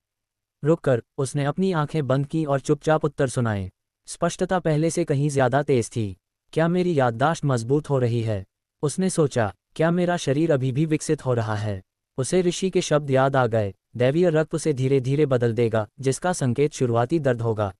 A: रुककर उसने अपनी आंखें बंद की और चुपचाप उत्तर सुनाए। स्पष्टता पहले से कहीं ज्यादा तेज थी। क्या मेरी याददाश्त मजबूत हो रही है? उसने सोचा। क्या मेरा शरीर अभी भी विकसित हो रहा है? उसे ऋषि के शब्द याद आ गए। दैवीय रक्त उसे धीरे धीरे बदल देगा, जिसका संकेत शुरुआती दर्द होगा।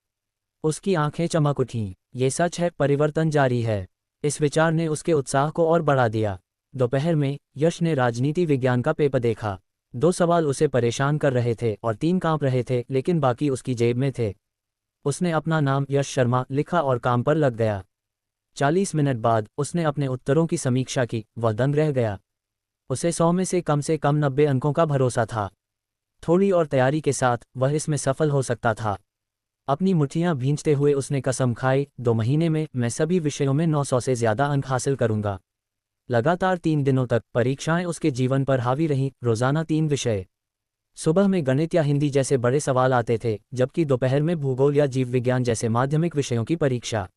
A: उसकी आंखें चमक उठीं। ये सच है, परिवर्तन जारी है। इस विचार ने उसके उत्साह को और बढ़ा दिया। दोपहर में यश ने राजनीति विज्ञान का पेपर देखा। 2 सवाल उसे परेशान कर रहे थे और 3 कांप रहे थे, लेकिन बाकी उसकी जेब में थे। उसने अपना नाम यश शर्मा लिखा और काम पर लग गया। 40 मिनट बाद उसने अपने उत्तरों की समीक्षा की। वह दंग रह गया। उसे 100 में से कम 90 अंकों का भरोसा था। थोड़ी और तैयारी के साथ वह इसमें सफल हो सकता था। अपनी मुट्ठियां भींचते हुए उसने कसम खाई, 2 महीने में मैं सभी विषयों में 900 से ज्यादा अंक हासिल करूंगा। लगातार 3 दिनों तक परीक्षाएं उसके जीवन पर हावी रहीं, रोजाना 3 विषय। सुबह में गणित या हिंदी जैसे बड़े सवाल आते थे, जबकि दोपहर में भूगोल या जीव विज्ञान जैसे माध्यमिक विषयों की परीक्षा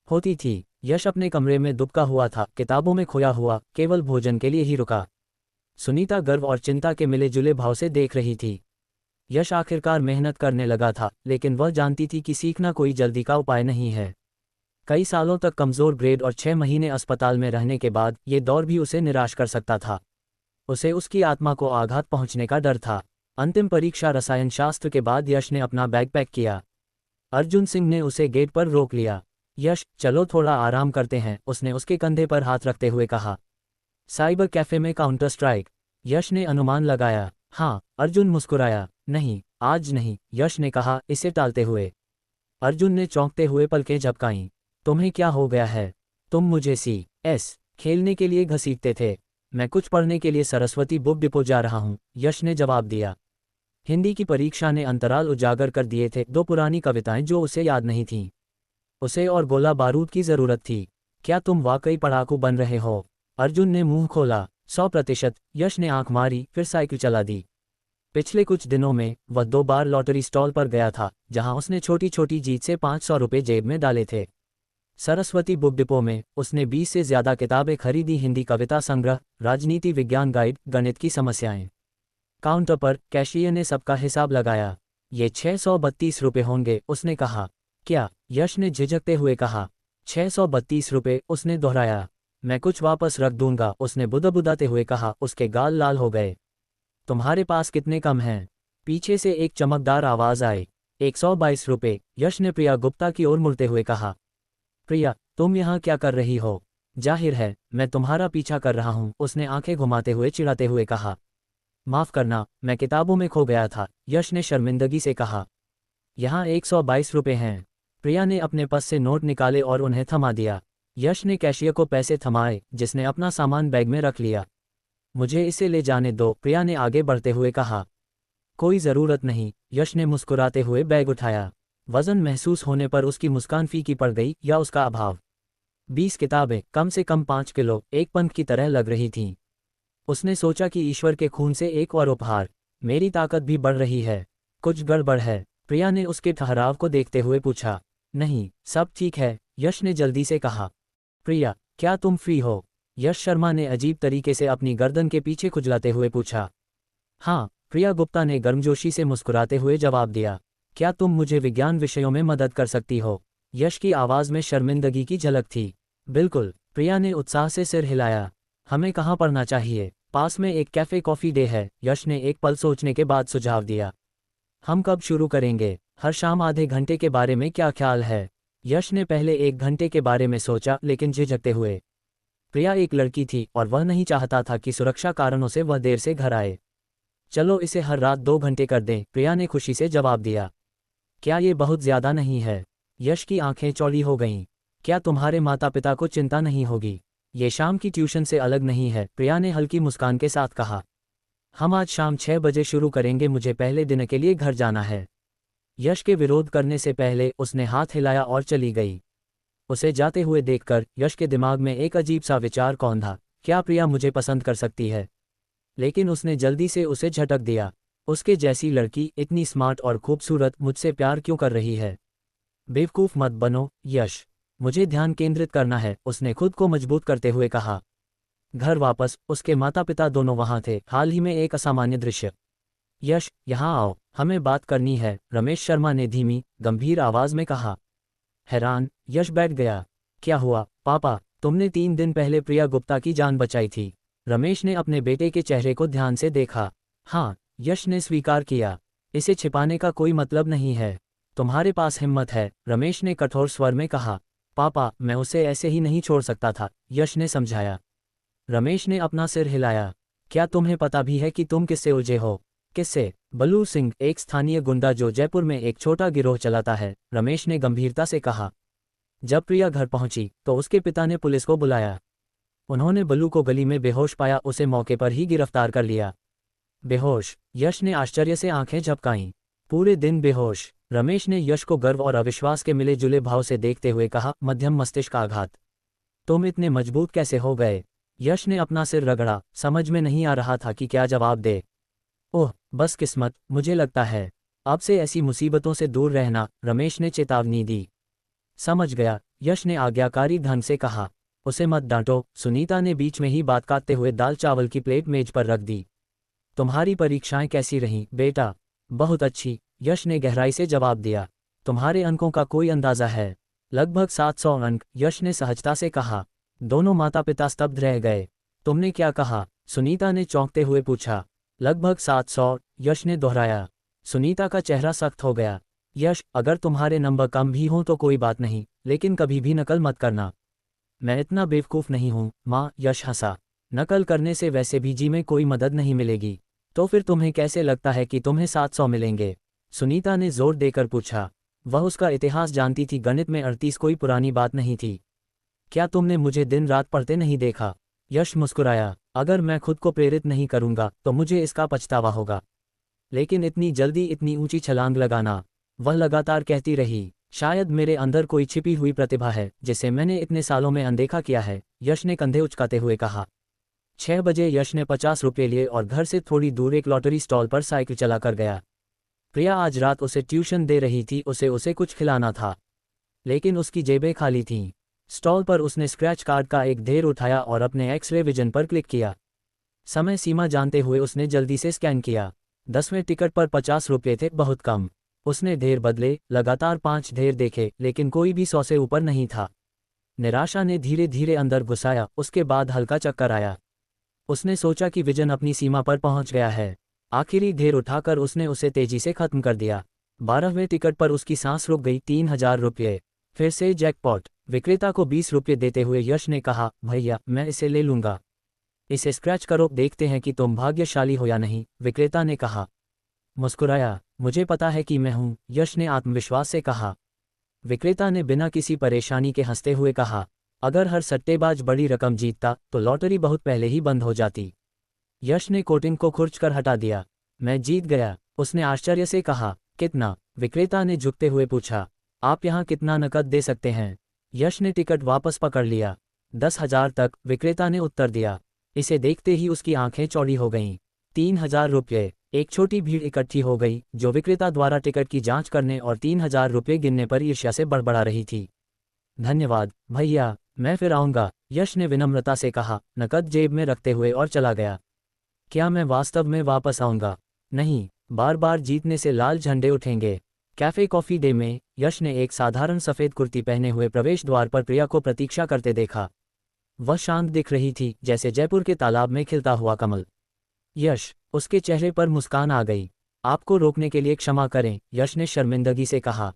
A: होती थी। यश अपने कमरे में दुबका हुआ था, किताबों में खोया हुआ, केवल भोजन के लिए ही रुका। सुनीता गर्व और चिंता के मिले जुले भाव से देख रही थी। यश आखिरकार मेहनत करने लगा था, लेकिन वह जानती थी कि सीखना कोई जल्दी का उपाय नहीं है। कई सालों तक कमजोर ग्रेड और 6 महीने अस्पताल में रहने के बाद ये दौर भी उसे निराश कर सकता था। उसे उसकी आत्मा को आघात पहुंचने का डर था। अंतिम परीक्षा रसायन शास्त्र के बाद यश ने अपना बैग पैक किया। अर्जुन सिंह ने उसे गेट पर रोक लिया। यश, चलो थोड़ा आराम करते हैं, उसने उसके कंधे पर हाथ रखते हुए कहा। साइबर कैफे में काउंटर स्ट्राइक? यश ने अनुमान लगाया। हाँ, अर्जुन मुस्कुराया। नहीं, आज नहीं, यश ने कहा इसे टालते हुए। अर्जुन ने चौंकते हुए पलकें झपकाईं। तुम्हें क्या हो गया है? तुम मुझे CS खेलने के लिए घसीटते थे। मैं कुछ पढ़ने के लिए सरस्वती बुक डिपो जा रहा हूँ, यश ने जवाब दिया। हिंदी की परीक्षा ने अंतराल उजागर कर दिए थे, 2 पुरानी कविताएं जो उसे याद नहीं थीं। उसे और गोला बारूद की जरूरत थी। क्या तुम वाकई पढ़ाकू बन रहे हो? अर्जुन ने मुंह खोला। 100%, यश ने आंख मारी, फिर साइकिल चला दी। पिछले कुछ दिनों में वह 2 बार लॉटरी स्टॉल पर गया था, जहां उसने छोटी छोटी जीत से 500 रुपये जेब में डाले थे। सरस्वती बुक डिपो में उसने 20 से ज्यादा किताबें खरीदी, हिंदी कविता संग्रह, राजनीति विज्ञान गाइड, गणित की समस्याएं। काउंटर पर कैशियर ने सबका हिसाब लगाया। ये 632 रुपये होंगे, उसने कहा। क्या? यश ने झिझकते हुए कहा। 632 रुपये, उसने दोहराया। मैं कुछ वापस रख दूंगा, उसने बुदबुदाते हुए कहा। उसके गाल लाल हो गए। तुम्हारे पास कितने कम हैं? पीछे से एक चमकदार आवाज आई। 122 रुपये, यश ने प्रिया गुप्ता की ओर मुड़ते हुए कहा। प्रिया, तुम यहाँ क्या कर रही हो? जाहिर है मैं तुम्हारा पीछा कर रहा हूँ, उसने आंखें घुमाते हुए चिढ़ाते हुए कहा। माफ करना, मैं किताबों में खो गया था, यश ने शर्मिंदगी से कहा। यहाँ 122 रुपये हैं। प्रिया ने अपने पर्स से नोट निकाले और उन्हें थमा दिया। यश ने कैशियर को पैसे थमाए, जिसने अपना सामान बैग में रख लिया। मुझे इसे ले जाने दो, प्रिया ने आगे बढ़ते हुए कहा। कोई ज़रूरत नहीं, यश ने मुस्कुराते हुए बैग उठाया। वज़न महसूस होने पर उसकी मुस्कान फीकी पड़ गई, या उसका अभाव। 20 किताबें, कम से कम 5 किलो, एक पंख की तरह लग रही थीं। उसने सोचा कि ईश्वर के खून से एक और उपहार। मेरी ताकत भी बढ़ रही है। कुछ गड़बड़ है? प्रिया ने उसके ठहराव को देखते हुए पूछा। नहीं, सब ठीक है, यश ने जल्दी से कहा। प्रिया, क्या तुम फ्री हो? यश शर्मा ने अजीब तरीके से अपनी गर्दन के पीछे खुजलाते हुए पूछा। हाँ, प्रिया गुप्ता ने गर्मजोशी से मुस्कुराते हुए जवाब दिया। क्या तुम मुझे विज्ञान विषयों में मदद कर सकती हो? यश की आवाज़ में शर्मिंदगी की झलक थी। बिल्कुल, प्रिया ने उत्साह से सिर हिलाया। हमें कहाँ पढ़ना चाहिए? पास में एक कैफ़े कॉफ़ी डे है, यश ने एक पल सोचने के बाद सुझाव दिया। हम कब शुरू करेंगे? हर शाम आधे घंटे के बारे में क्या ख्याल है? यश ने पहले 1 घंटे के बारे में सोचा, लेकिन झिझकते हुए। प्रिया एक लड़की थी और वह नहीं चाहता था कि सुरक्षा कारणों से वह देर से घर आए। चलो इसे हर रात 2 घंटे कर दें, प्रिया ने खुशी से जवाब दिया। क्या ये बहुत ज़्यादा नहीं है? यश की आंखें चौड़ी हो गईं। क्या तुम्हारे माता पिता को चिंता नहीं होगी? ये शाम की ट्यूशन से अलग नहीं है, प्रिया ने हल्की मुस्कान के साथ कहा। हम आज शाम 6 बजे शुरू करेंगे, मुझे पहले दिन के लिए घर जाना है। यश के विरोध करने से पहले उसने हाथ हिलाया और चली गई। उसे जाते हुए देखकर यश के दिमाग में एक अजीब सा विचार कौंधा। क्या प्रिया मुझे पसंद कर सकती है? लेकिन उसने जल्दी से उसे झटक दिया। उसके जैसी लड़की, इतनी स्मार्ट और खूबसूरत, मुझसे प्यार क्यों कर रही है? बेवकूफ़ मत बनो, यश। मुझे ध्यान केंद्रित करना है, उसने खुद को मजबूत करते हुए कहा। घर वापस उसके माता पिता दोनों वहां थे। हाल ही में एक असामान्य दृश्य। यश, यहाँ आओ, हमें बात करनी है, रमेश शर्मा ने धीमी, गंभीर आवाज में कहा। हैरान, यश बैठ गया। क्या हुआ पापा? तुमने 3 दिन पहले प्रिया गुप्ता की जान बचाई थी। रमेश ने अपने बेटे के चेहरे को ध्यान से देखा। हाँ, यश ने स्वीकार किया। इसे छिपाने का कोई मतलब नहीं है। तुम्हारे पास हिम्मत है, रमेश ने कठोर स्वर में कहा। पापा, मैं उसे ऐसे ही नहीं छोड़ सकता था, यश ने समझाया। रमेश ने अपना सिर हिलाया। क्या तुम्हें पता भी है कि तुम किससे उलझे हो? किससे? बलू सिंह, एक स्थानीय गुंडा जो जयपुर में एक छोटा गिरोह चलाता है, रमेश ने गंभीरता से कहा। जब प्रिया घर पहुंची तो उसके पिता ने पुलिस को बुलाया। उन्होंने बलू को गली में बेहोश पाया, उसे मौके पर ही गिरफ्तार कर लिया। बेहोश? यश ने आश्चर्य से आंखें झपकाईं। पूरे दिन बेहोश? रमेश ने यश को गर्व और अविश्वास के मिले जुले भाव से देखते हुए कहा। मध्यम मस्तिष्क आघात। तुम इतने मजबूत कैसे हो गए? यश ने अपना सिर रगड़ा, समझ में नहीं आ रहा था कि क्या जवाब दे। ओह, बस किस्मत, मुझे लगता है। अब से ऐसी मुसीबतों से दूर रहना, रमेश ने चेतावनी दी। समझ गया, यश ने आज्ञाकारी ढंग से कहा। उसे मत डांटो, सुनीता ने बीच में ही बात काटते हुए दाल चावल की प्लेट मेज पर रख दी। तुम्हारी परीक्षाएं कैसी रहीं, बेटा? बहुत अच्छी, यश ने गहराई से जवाब दिया। तुम्हारे अंकों का कोई अंदाजा है? लगभग 700 अंक, यश ने सहजता से कहा। दोनों माता पिता स्तब्ध रह गए। तुमने क्या कहा? सुनीता ने चौंकते हुए पूछा। लगभग 700, यश ने दोहराया। सुनीता का चेहरा सख्त हो गया। यश, अगर तुम्हारे नंबर कम भी हों तो कोई बात नहीं, लेकिन कभी भी नकल मत करना। मैं इतना बेवकूफ़ नहीं हूँ, माँ, यश हंसा। नकल करने से वैसे भी जी में कोई मदद नहीं मिलेगी। तो फिर तुम्हें कैसे लगता है कि तुम्हें 700 मिलेंगे? सुनीता ने जोर देकर पूछा। वह उसका इतिहास जानती थी, गणित में 38 कोई पुरानी बात नहीं थी। क्या तुमने मुझे दिन रात पढ़ते नहीं देखा? यश मुस्कुराया। अगर मैं खुद को प्रेरित नहीं करूंगा तो मुझे इसका पछतावा होगा। लेकिन इतनी जल्दी इतनी ऊंची छलांग लगाना? वह लगातार कहती रही। शायद मेरे अंदर कोई छिपी हुई प्रतिभा है जिसे मैंने इतने सालों में अनदेखा किया है, यश ने कंधे उचकाते हुए कहा। 6 बजे यश ने 50 रुपये लिए और घर से थोड़ी दूर एक लॉटरी स्टॉल पर साइकिल चलाकर गया। प्रिया आज रात उसे ट्यूशन दे रही थी, उसे कुछ खिलाना था। लेकिन उसकी जेबें खाली थीं। स्टॉल पर उसने स्क्रैच कार्ड का एक ढेर उठाया और अपने एक्स-रे विजन पर क्लिक किया। समय सीमा जानते हुए उसने जल्दी से स्कैन किया। 10वें टिकट पर 50 रुपये थे, बहुत कम। उसने ढेर बदले, लगातार 5 ढेर देखे, लेकिन कोई भी 100 से ऊपर नहीं था। निराशा ने धीरे धीरे अंदर घुसाया, उसके बाद हल्का चक्कर आया। उसने सोचा कि विजन अपनी सीमा पर पहुंच गया है। आखिरी ढेर उठाकर उसने उसे तेजी से खत्म कर दिया। 12वें टिकट पर उसकी सांस रुक गई। 3000 रुपये। फिर से जैकपॉट। विक्रेता को 20 रुपये देते हुए यश ने कहा, भैया, मैं इसे ले लूंगा। इसे स्क्रैच करो, देखते हैं कि तुम भाग्यशाली हो या नहीं, विक्रेता ने कहा। मुस्कुराया। मुझे पता है कि मैं हूं, यश ने आत्मविश्वास से कहा। विक्रेता ने बिना किसी परेशानी के हंसते हुए कहा। अगर हर सट्टेबाज बड़ी रकम जीतता तो लॉटरी बहुत पहले ही बंद हो जाती। यश ने कोटिंग को खुरचकर हटा दिया। मैं जीत गया, उसने आश्चर्य से कहा। कितना? विक्रेता ने झुकते हुए पूछा। आप यहाँ कितना नकद दे सकते हैं? यश ने टिकट वापस पकड़ लिया। 10,000 तक, विक्रेता ने उत्तर दिया। इसे देखते ही उसकी आंखें चौड़ी हो गईं। 3000 रुपये। एक छोटी भीड़ इकट्ठी हो गई जो विक्रेता द्वारा टिकट की जांच करने और 3000 रुपये गिनने पर ईर्ष्या से बड़बड़ा रही थी। धन्यवाद भैया, मैं फिर आऊँगा, यश ने विनम्रता से कहा, नकद जेब में रखते हुए, और चला गया। क्या मैं वास्तव में वापस आऊँगा? नहीं, बार बार जीतने से लाल झंडे उठेंगे। कैफ़े कॉफ़ी डे में यश ने एक साधारण सफ़ेद कुर्ती पहने हुए प्रवेश द्वार पर प्रिया को प्रतीक्षा करते देखा। वह शांत दिख रही थी, जैसे जयपुर के तालाब में खिलता हुआ कमल। यश, उसके चेहरे पर मुस्कान आ गई। आपको रोकने के लिए क्षमा करें, यश ने शर्मिंदगी से कहा।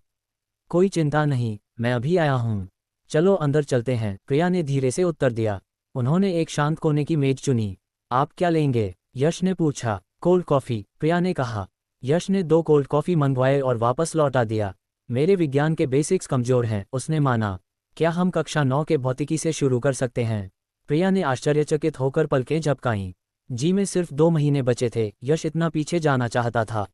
A: कोई चिंता नहीं, मैं अभी आया हूँ। चलो अंदर चलते हैं, प्रिया ने धीरे से उत्तर दिया। उन्होंने एक शांत कोने की मेज चुनी। आप क्या लेंगे? यश ने पूछा। कोल्ड कॉफ़ी, प्रिया ने कहा। यश ने 2 कोल्ड कॉफ़ी मंगवाए और वापस लौटा दिया। मेरे विज्ञान के बेसिक्स कमज़ोर हैं, उसने माना। क्या हम कक्षा 9 के भौतिकी से शुरू कर सकते हैं? प्रिया ने आश्चर्यचकित होकर पलकें झपकाईं। जी में सिर्फ 2 महीने बचे थे, यश इतना पीछे जाना चाहता था।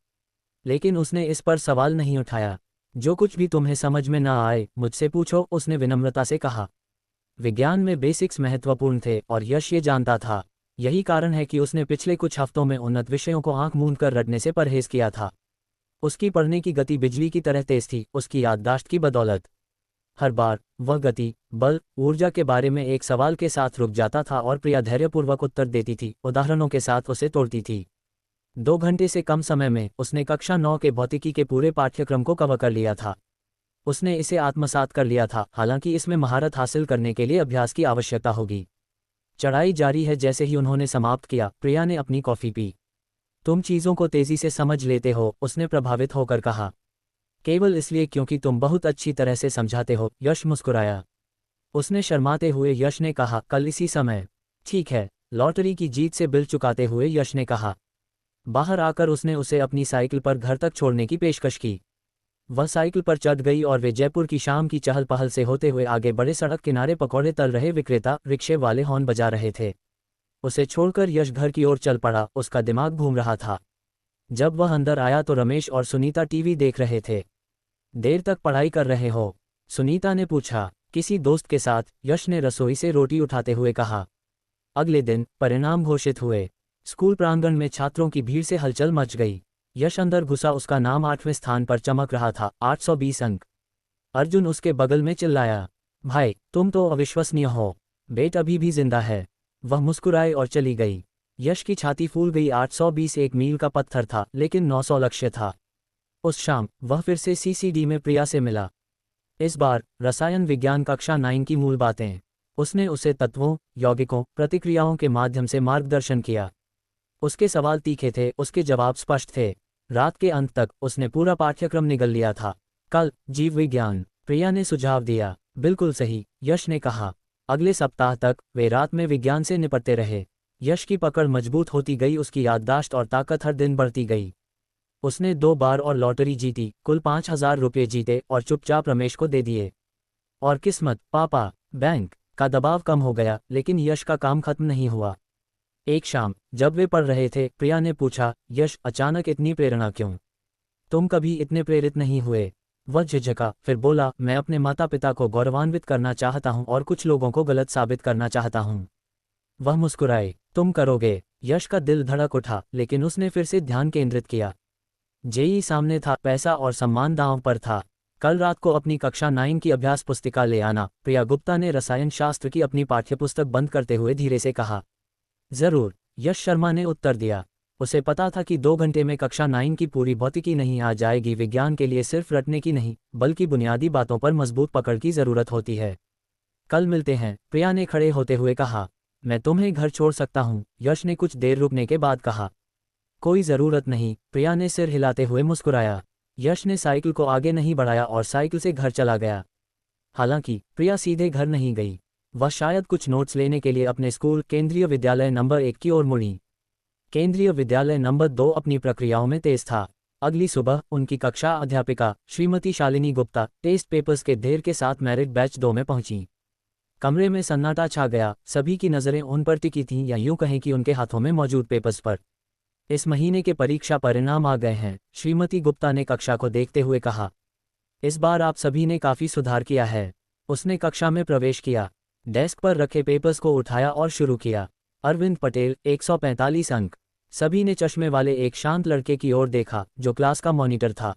A: लेकिन उसने इस पर सवाल नहीं उठाया। जो कुछ भी तुम्हें समझ में ना आए, मुझसे पूछो, उसने विनम्रता से कहा। विज्ञान में बेसिक्स महत्वपूर्ण थे और यश ये जानता था। यही कारण है कि उसने पिछले कुछ हफ्तों में उन्नत विषयों को आंख मूंद कर रटने से परहेज किया था। उसकी पढ़ने की गति बिजली की तरह तेज थी, उसकी याददाश्त की बदौलत। हर बार वह गति, बल, ऊर्जा के बारे में एक सवाल के साथ रुक जाता था और प्रिया धैर्यपूर्वक उत्तर देती थी, उदाहरणों के साथ उसे तोड़ती थी। 2 घंटे से कम समय में उसने कक्षा 9 के भौतिकी के पूरे पाठ्यक्रम को कवर कर लिया था। उसने इसे आत्मसात कर लिया था, हालांकि इसमें महारत हासिल करने के लिए अभ्यास की आवश्यकता होगी। चढ़ाई जारी है। जैसे ही उन्होंने समाप्त किया, प्रिया ने अपनी कॉफ़ी पी। तुम चीज़ों को तेज़ी से समझ लेते हो, उसने प्रभावित होकर कहा। केवल इसलिए क्योंकि तुम बहुत अच्छी तरह से समझाते हो, यश मुस्कुराया। उसने शर्माते हुए यश ने कहा, कल इसी समय। ठीक है, लॉटरी की जीत से बिल चुकाते हुए यश ने कहा। बाहर आकर उसने उसे अपनी साइकिल पर घर तक छोड़ने की पेशकश की। वह साइकिल पर चढ़ गई और वे जयपुर की शाम की चहल पहल से होते हुए आगे बढ़े। सड़क किनारे पकौड़े तल रहे विक्रेता, रिक्शे वाले हॉर्न बजा रहे थे। उसे छोड़कर यश घर की ओर चल पड़ा, उसका दिमाग घूम रहा था। जब वह अंदर आया तो रमेश और सुनीता टीवी देख रहे थे। देर तक पढ़ाई कर रहे हो? सुनीता ने पूछा। किसी दोस्त के साथ, यश ने रसोई से रोटी उठाते हुए कहा। अगले दिन परिणाम घोषित हुए। स्कूल प्रांगण में छात्रों की भीड़ से हलचल मच गई। यश अंदर घुसा, उसका नाम 8वें स्थान पर चमक रहा था, 820 अंक। अर्जुन उसके बगल में चिल्लाया, भाई, तुम तो अविश्वसनीय हो, बेट अभी भी जिंदा है। वह मुस्कुराई और चली गई। यश की छाती फूल गई। 820 एक मील का पत्थर था, लेकिन 900 लक्ष्य था। उस शाम वह फिर से सीसीडी में प्रिया से मिला। इस बार रसायन विज्ञान कक्षा 9 की मूल बातें। उसने उसे तत्वों, यौगिकों, प्रतिक्रियाओं के माध्यम से मार्गदर्शन किया। उसके सवाल तीखे थे, उसके जवाब स्पष्ट थे। रात के अंत तक उसने पूरा पाठ्यक्रम निगल लिया था। कल जीव विज्ञान, प्रिया ने सुझाव दिया। बिल्कुल सही, यश ने कहा। अगले सप्ताह तक वे रात में विज्ञान से निपटते रहे। यश की पकड़ मजबूत होती गई, उसकी याददाश्त और ताकत हर दिन बढ़ती गई। उसने 2 बार और लॉटरी जीती, कुल 5,000 रुपये जीते और चुपचाप रमेश को दे दिए। और किस्मत, पापा, बैंक का दबाव कम हो गया, लेकिन यश का काम खत्म नहीं हुआ। एक शाम जब वे पढ़ रहे थे, प्रिया ने पूछा, यश, अचानक इतनी प्रेरणा क्यों? तुम कभी इतने प्रेरित नहीं हुए। वह झिझका, फिर बोला, मैं अपने माता पिता को गौरवान्वित करना चाहता हूँ और कुछ लोगों को गलत साबित करना चाहता हूँ। वह मुस्कुराए। तुम करोगे? यश का दिल धड़क उठा, लेकिन उसने फिर से ध्यान केंद्रित किया। जेई सामने था, पैसा और सम्मान दांव पर था। कल रात को अपनी कक्षा 9 की अभ्यास पुस्तिका ले आना, प्रिया गुप्ता ने रसायन शास्त्र की अपनी पाठ्यपुस्तक बंद करते हुए धीरे से कहा। जरूर, यश शर्मा ने उत्तर दिया। उसे पता था कि 2 घंटे में कक्षा 9 की पूरी भौतिकी नहीं आ जाएगी। विज्ञान के लिए सिर्फ रटने की नहीं, बल्कि बुनियादी बातों पर मजबूत पकड़ की जरूरत होती है। कल मिलते हैं, प्रिया ने खड़े होते हुए कहा। मैं तुम्हें घर छोड़ सकता हूँ, यश ने कुछ देर रुकने के बाद कहा। कोई ज़रूरत नहीं, प्रिया ने सिर हिलाते हुए मुस्कुराया। यश ने साइकिल को आगे नहीं बढ़ाया और साइकिल से घर चला गया। हालांकि प्रिया सीधे घर नहीं गई। वह शायद कुछ नोट्स लेने के लिए अपने स्कूल केंद्रीय विद्यालय नंबर 1 की ओर मुड़ी। केंद्रीय विद्यालय नंबर 2 अपनी प्रक्रियाओं में तेज था। अगली सुबह उनकी कक्षा अध्यापिका श्रीमती शालिनी गुप्ता टेस्ट पेपर्स के ढेर के साथ मेरिट बैच 2 में पहुंची। कमरे में सन्नाटा छा गया, सभी की नज़रें उन पर टिकी थीं, या यूं कहें कि उनके हाथों में मौजूद पेपर्स पर। इस महीने के परीक्षा परिणाम आ गए हैं, श्रीमती गुप्ता ने कक्षा को देखते हुए कहा। इस बार आप सभी ने काफ़ी सुधार किया है। उसने कक्षा में प्रवेश किया, डेस्क पर रखे पेपर्स को उठाया और शुरू किया। अरविंद पटेल, 145 अंक। सभी ने चश्मे वाले एक शांत लड़के की ओर देखा, जो क्लास का मॉनिटर था।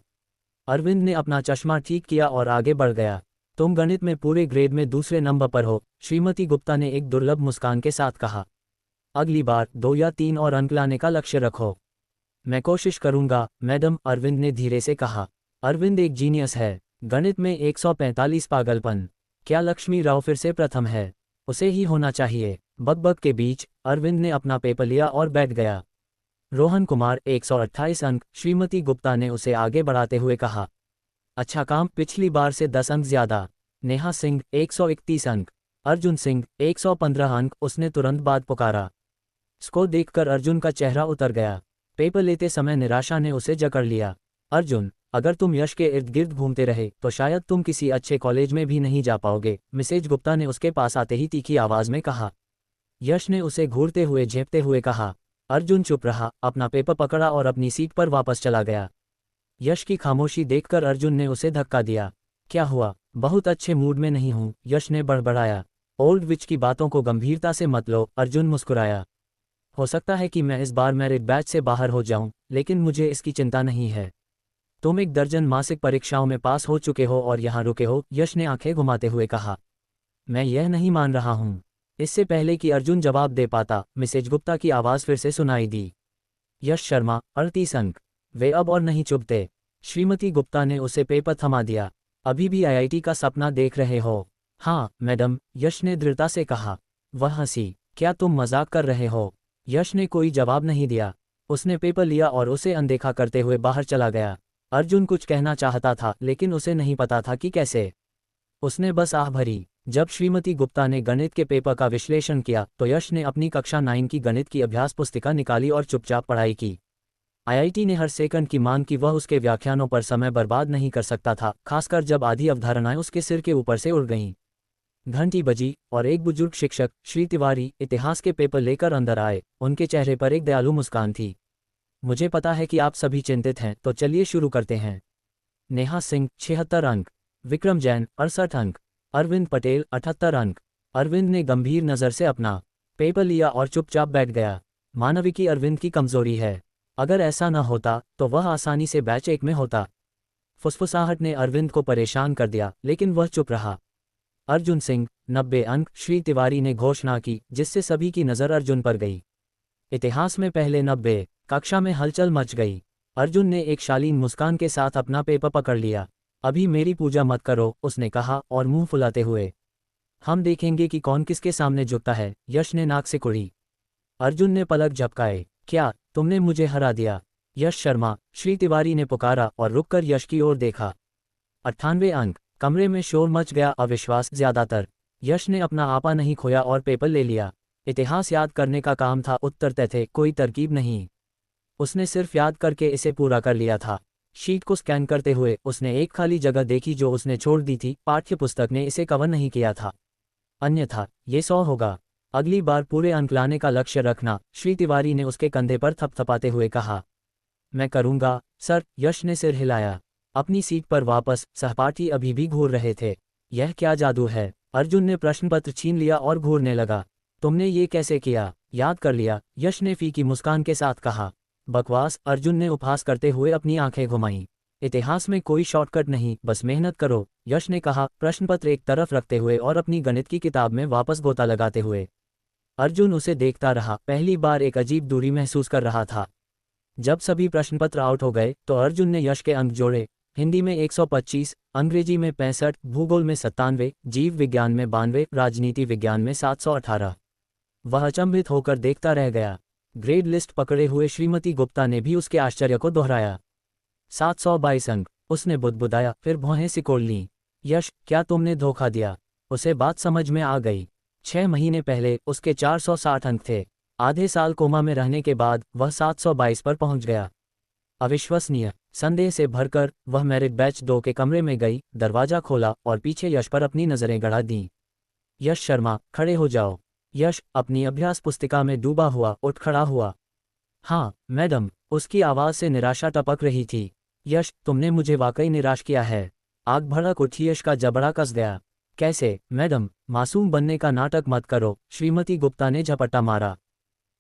A: अरविंद ने अपना चश्मा ठीक किया और आगे बढ़ गया। तुम गणित में पूरे ग्रेड में दूसरे नंबर पर हो, श्रीमती गुप्ता ने एक दुर्लभ मुस्कान के साथ कहा। अगली बार 2 या 3 और अंक लाने का लक्ष्य रखो। मैं कोशिश करूंगा, मैडम, अरविंद ने धीरे से कहा। अरविंद एक जीनियस है। गणित में 145 पागलपन। क्या लक्ष्मी राव फिर से प्रथम है? उसे ही होना चाहिए। बकबक के बीच अरविंद ने अपना पेपर लिया और बैठ गया। रोहन कुमार, 128 अंक, श्रीमती गुप्ता ने उसे आगे बढ़ाते हुए कहा। अच्छा काम, पिछली बार से 10 अंक ज्यादा। नेहा सिंह, 131 अंक। अर्जुन सिंह, 115 अंक, उसने तुरंत बाद पुकारा। स्कोर देखकर अर्जुन का चेहरा उतर गया। पेपर लेते समय निराशा ने उसे जकड़ लिया। अर्जुन, अगर तुम यश के इर्द गिर्द घूमते रहे तो शायद तुम किसी अच्छे कॉलेज में भी नहीं जा पाओगे, मिसेज गुप्ता ने उसके पास आते ही तीखी आवाज में कहा। यश ने उसे घूरते हुए झेपते हुए कहा। अर्जुन चुप रहा, अपना पेपर पकड़ा और अपनी सीट पर वापस चला गया। यश की खामोशी देखकर अर्जुन ने उसे धक्का दिया। क्या हुआ? बहुत अच्छे मूड में नहीं हूं, यश ने बड़बड़ाया। ओल्ड विच की बातों को गंभीरता से मत लो, अर्जुन मुस्कुराया। हो सकता है कि मैं इस बार मेरिट बैच से बाहर हो जाऊं, लेकिन मुझे इसकी चिंता नहीं है। तुम 1 दर्जन मासिक परीक्षाओं में पास हो चुके हो और यहाँ रुके हो, यश ने आंखें घुमाते हुए कहा। मैं यह नहीं मान रहा हूँ। इससे पहले कि अर्जुन जवाब दे पाता, मिसेज गुप्ता की आवाज़ फिर से सुनाई दी। यश शर्मा, 38 अंक। वे अब और नहीं चुभते। श्रीमती गुप्ता ने उसे पेपर थमा दिया। अभी भी आईआईटी का सपना देख रहे हो? हाँ मैडम, यश ने दृढ़ता से कहा। वह हंसी। क्या तुम मजाक कर रहे हो? यश ने कोई जवाब नहीं दिया। उसने पेपर लिया और उसे अनदेखा करते हुए बाहर चला गया। अर्जुन कुछ कहना चाहता था, लेकिन उसे नहीं पता था कि कैसे। उसने बस आह भरी। जब श्रीमती गुप्ता ने गणित के पेपर का विश्लेषण किया तो यश ने अपनी कक्षा 9 की गणित की अभ्यास पुस्तिका निकाली और चुपचाप पढ़ाई की। आईआईटी ने हर सेकंड की मांग की, वह उसके व्याख्यानों पर समय बर्बाद नहीं कर सकता था, खासकर जब आधी अवधारणाएं उसके सिर के ऊपर से उड़ गईं। घंटी बजी और एक बुजुर्ग शिक्षक श्री तिवारी इतिहास के पेपर लेकर अंदर आए। उनके चेहरे पर एक दयालु मुस्कान थी। मुझे पता है कि आप सभी चिंतित हैं, तो चलिए शुरू करते हैं। नेहा सिंह, 76 अंक। विक्रम जैन, 68 अंक। अरविंद पटेल, 78 अंक। अरविंद ने गंभीर नज़र से अपना पेपर लिया और चुपचाप बैठ गया। मानविकी अरविंद की कमजोरी है। अगर ऐसा न होता तो वह आसानी से बैच 1 में होता। फुसफुसाहट ने अरविंद को परेशान कर दिया, लेकिन वह चुप रहा। अर्जुन सिंह, 90 अंक, श्री तिवारी ने घोषणा की, जिससे सभी की नज़र अर्जुन पर गई। इतिहास में पहले 90। कक्षा में हलचल मच गई। अर्जुन ने एक शालीन मुस्कान के साथ अपना पेपर पकड़ लिया। अभी मेरी पूजा मत करो, उसने कहा और मुंह फुलाते हुए। हम देखेंगे कि कौन किसके सामने झुकता है, यश ने नाक से कुड़ी। अर्जुन ने पलक झपकाए। क्या तुमने मुझे हरा दिया? यश शर्मा, श्री तिवारी ने पुकारा और रुककर यश की ओर देखा। 98 अंक। कमरे में शोर मच गया, अविश्वास ज्यादातर। यश ने अपना आपा नहीं खोया और पेपर ले लिया। इतिहास याद करने का काम था, उत्तर तय थे, कोई तरकीब नहीं। उसने सिर्फ याद करके इसे पूरा कर लिया था। शीट को स्कैन करते हुए उसने एक खाली जगह देखी जो उसने छोड़ दी थी। पाठ्य पुस्तक ने इसे कवर नहीं किया था, अन्यथा ये 100 होगा। अगली बार पूरे अंक लाने का लक्ष्य रखना, श्री तिवारी ने उसके कंधे पर थपथपाते हुए कहा। मैं करूंगा सर, यश ने सिर हिलाया। अपनी सीट पर वापस। सहपाठी अभी भी घूर रहे थे। यह क्या जादू है? अर्जुन ने प्रश्नपत्र छीन लिया और घूरने लगा। तुमने ये कैसे किया? याद कर लिया, यश ने फीकी मुस्कान के साथ कहा। बकवास, अर्जुन ने उपहास करते हुए अपनी आंखें घुमाईं। इतिहास में कोई शॉर्टकट नहीं, बस मेहनत करो, यश ने कहा, प्रश्नपत्र एक तरफ रखते हुए और अपनी गणित की किताब में वापस गोता लगाते हुए। अर्जुन उसे देखता रहा, पहली बार एक अजीब दूरी महसूस कर रहा था। जब सभी प्रश्नपत्र आउट हो गए तो अर्जुन ने यश के अंक जोड़े। हिंदी में 125, अंग्रेजी में 65, भूगोल में 97, जीव विज्ञान में 92, राजनीति विज्ञान में 718। वह अचंभित होकर देखता रह गया। ग्रेड लिस्ट पकड़े हुए श्रीमती गुप्ता ने भी उसके आश्चर्य को दोहराया। 722 अंक, उसने बुदबुदाया, फिर भौहें सिकोड़ लीं। यश, क्या तुमने धोखा दिया? उसे बात समझ में आ गई। 6 महीने पहले उसके 460 अंक थे। आधे साल कोमा में रहने के बाद वह 722 पर पहुंच गया। अविश्वसनीय। संदेह से भरकर वह मेरिट बैच 2 के कमरे में गई, दरवाजा खोला और पीछे यश पर अपनी नजरें गड़ा दीं। यश शर्मा, खड़े हो जाओ। यश, अपनी अभ्यास पुस्तिका में डूबा हुआ, उठ खड़ा हुआ। हाँ मैडम, उसकी आवाज़ से निराशा टपक रही थी। यश, तुमने मुझे वाकई निराश किया है। आग भड़क उठी, यश का जबड़ा कस गया। कैसे मैडम, मासूम बनने का नाटक मत करो, श्रीमती गुप्ता ने झपट्टा मारा।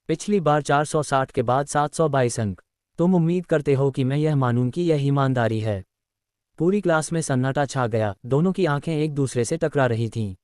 A: पिछली बार 460 के बाद 722 अंक। तुम उम्मीद करते हो कि मैं यह मानूं कि यह ईमानदारी है? पूरी क्लास में सन्नाटा छा गया, दोनों की आंखें एक दूसरे से टकरा रही थीं।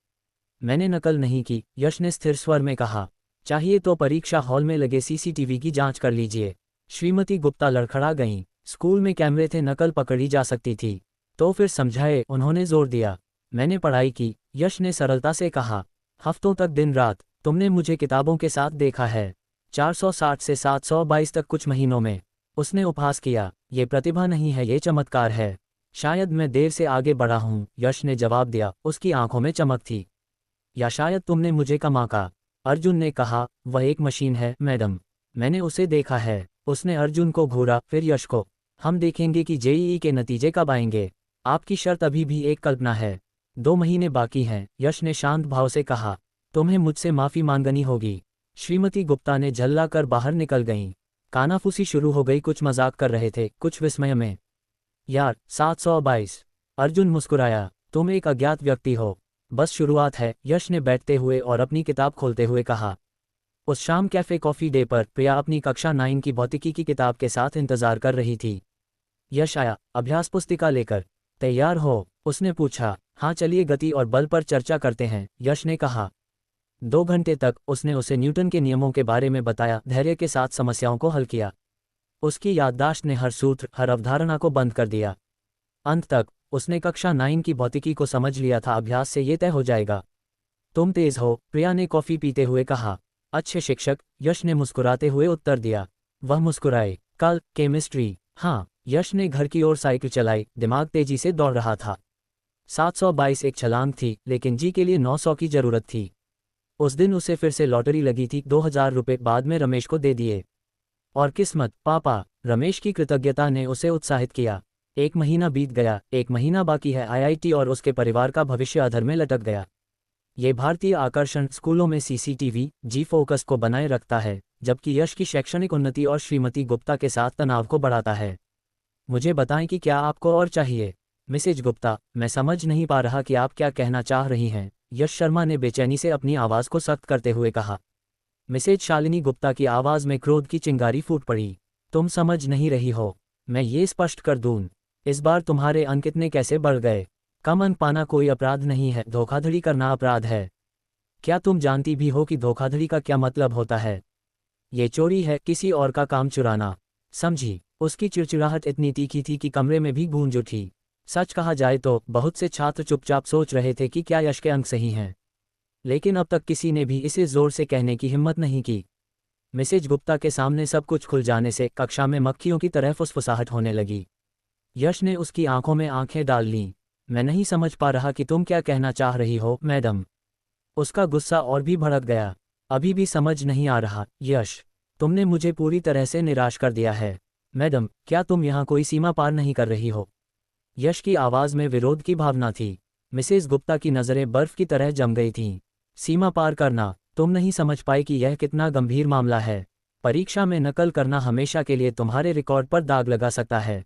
A: मैंने नकल नहीं की, यश ने स्थिर स्वर में कहा। चाहिए तो परीक्षा हॉल में लगे सीसीटीवी की जांच कर लीजिए। श्रीमती गुप्ता लड़खड़ा गईं। स्कूल में कैमरे थे, नकल पकड़ी जा सकती थी। तो फिर समझाए, उन्होंने जोर दिया। मैंने पढ़ाई की, यश ने सरलता से कहा। हफ्तों तक दिन रात। तुमने मुझे किताबों के साथ देखा है। 460 से 722 तक कुछ महीनों में। उसने उपहास किया। ये प्रतिभा नहीं है, ये चमत्कार है। शायद मैं देर से आगे बढ़ा हूँ, यश ने जवाब दिया, उसकी आंखों में चमक थी। या शायद तुमने मुझे कम आंका, अर्जुन ने कहा। वह एक मशीन है मैडम, मैंने उसे देखा है। उसने अर्जुन को घूरा, फिर यश को। हम देखेंगे कि जेईई के नतीजे कब आएंगे। आपकी शर्त अभी भी एक कल्पना है। 2 महीने बाकी हैं, यश ने शांत भाव से कहा। तुम्हें मुझसे माफ़ी मांगनी होगी। श्रीमती गुप्ता ने झल्ला कर बाहर निकल गईं। कानाफूसी शुरू हो गई, कुछ मजाक कर रहे थे, कुछ विस्मय में। यार, 722। अर्जुन मुस्कुराया। तुम एक अज्ञात व्यक्ति हो। बस शुरुआत है, यश ने बैठते हुए और अपनी किताब खोलते हुए कहा। उस शाम कैफे कॉफ़ी डे पर प्रिया अपनी कक्षा 9 की भौतिकी की किताब के साथ इंतजार कर रही थी। यश आया, अभ्यास पुस्तिका लेकर। तैयार हो? उसने पूछा। हाँ चलिए, गति और बल पर चर्चा करते हैं, यश ने कहा। 2 घंटे तक उसने उसे न्यूटन के नियमों के बारे में बताया, धैर्य के साथ समस्याओं को हल किया। उसकी याददाश्त ने हर सूत्र, हर अवधारणा को बंद कर दिया। अंत तक उसने कक्षा 9 की भौतिकी को समझ लिया था। अभ्यास से ये तय हो जाएगा। तुम तेज हो, प्रिया ने कॉफ़ी पीते हुए कहा। अच्छे शिक्षक, यश ने मुस्कुराते हुए उत्तर दिया। वह मुस्कुराए। कल केमिस्ट्री? हाँ, यश ने घर की ओर साइकिल चलाई, दिमाग तेजी से दौड़ रहा था। 722 एक छलांग थी, लेकिन जी के लिए 900 की जरूरत थी। उस दिन उसे फिर से लॉटरी लगी थी। 2000 रुपये बाद में रमेश को दे दिए। और किस्मत, पापा, रमेश की कृतज्ञता ने उसे उत्साहित किया। 1 महीना बीत गया, 1 महीना बाकी है। आईआईटी और उसके परिवार का भविष्य अधर में लटक गया। ये भारतीय आकर्षण स्कूलों में सीसीटीवी, जी फोकस को बनाए रखता है, जबकि यश की शैक्षणिक उन्नति और श्रीमती गुप्ता के साथ तनाव को बढ़ाता है। मुझे बताएं कि क्या आपको और चाहिए। मिसेज गुप्ता, मैं समझ नहीं पा रहा कि आप क्या कहना चाह रही हैं, यश शर्मा ने बेचैनी से अपनी आवाज़ को सख्त करते हुए कहा। मिसेज शालिनी गुप्ता की आवाज़ में क्रोध की चिंगारी फूट पड़ी। तुम समझ नहीं रही हो। मैं ये स्पष्ट कर दूं, इस बार तुम्हारे अंक इतने कैसे बढ़ गए? कम अंक पाना कोई अपराध नहीं है, धोखाधड़ी करना अपराध है। क्या तुम जानती भी हो कि धोखाधड़ी का क्या मतलब होता है? ये चोरी है, किसी और का काम चुराना। समझी? उसकी चिड़चिड़ाहट इतनी तीखी थी कि कमरे में भी गूंज उठी। सच कहा जाए तो बहुत से छात्र चुपचाप सोच रहे थे कि क्या यश के अंक सही हैं, लेकिन अब तक किसी ने भी इसे जोर से कहने की हिम्मत नहीं की। मिसेज गुप्ता के सामने सब कुछ खुल जाने से कक्षा में मक्खियों की तरह फुसफुसाहट होने लगी। यश ने उसकी आंखों में आंखें डाल लीं। मैं नहीं समझ पा रहा कि तुम क्या कहना चाह रही हो मैडम। उसका गुस्सा और भी भड़क गया। अभी भी समझ नहीं आ रहा यश, तुमने मुझे पूरी तरह से निराश कर दिया है। मैडम, क्या तुम यहाँ कोई सीमा पार नहीं कर रही हो? यश की आवाज़ में विरोध की भावना थी। मिसेस गुप्ता की नज़रें बर्फ की तरह जम गई थीं। सीमा पार करना? तुम नहीं समझ पाई कि यह कितना गंभीर मामला है। परीक्षा में नकल करना हमेशा के लिए तुम्हारे रिकॉर्ड पर दाग लगा सकता है।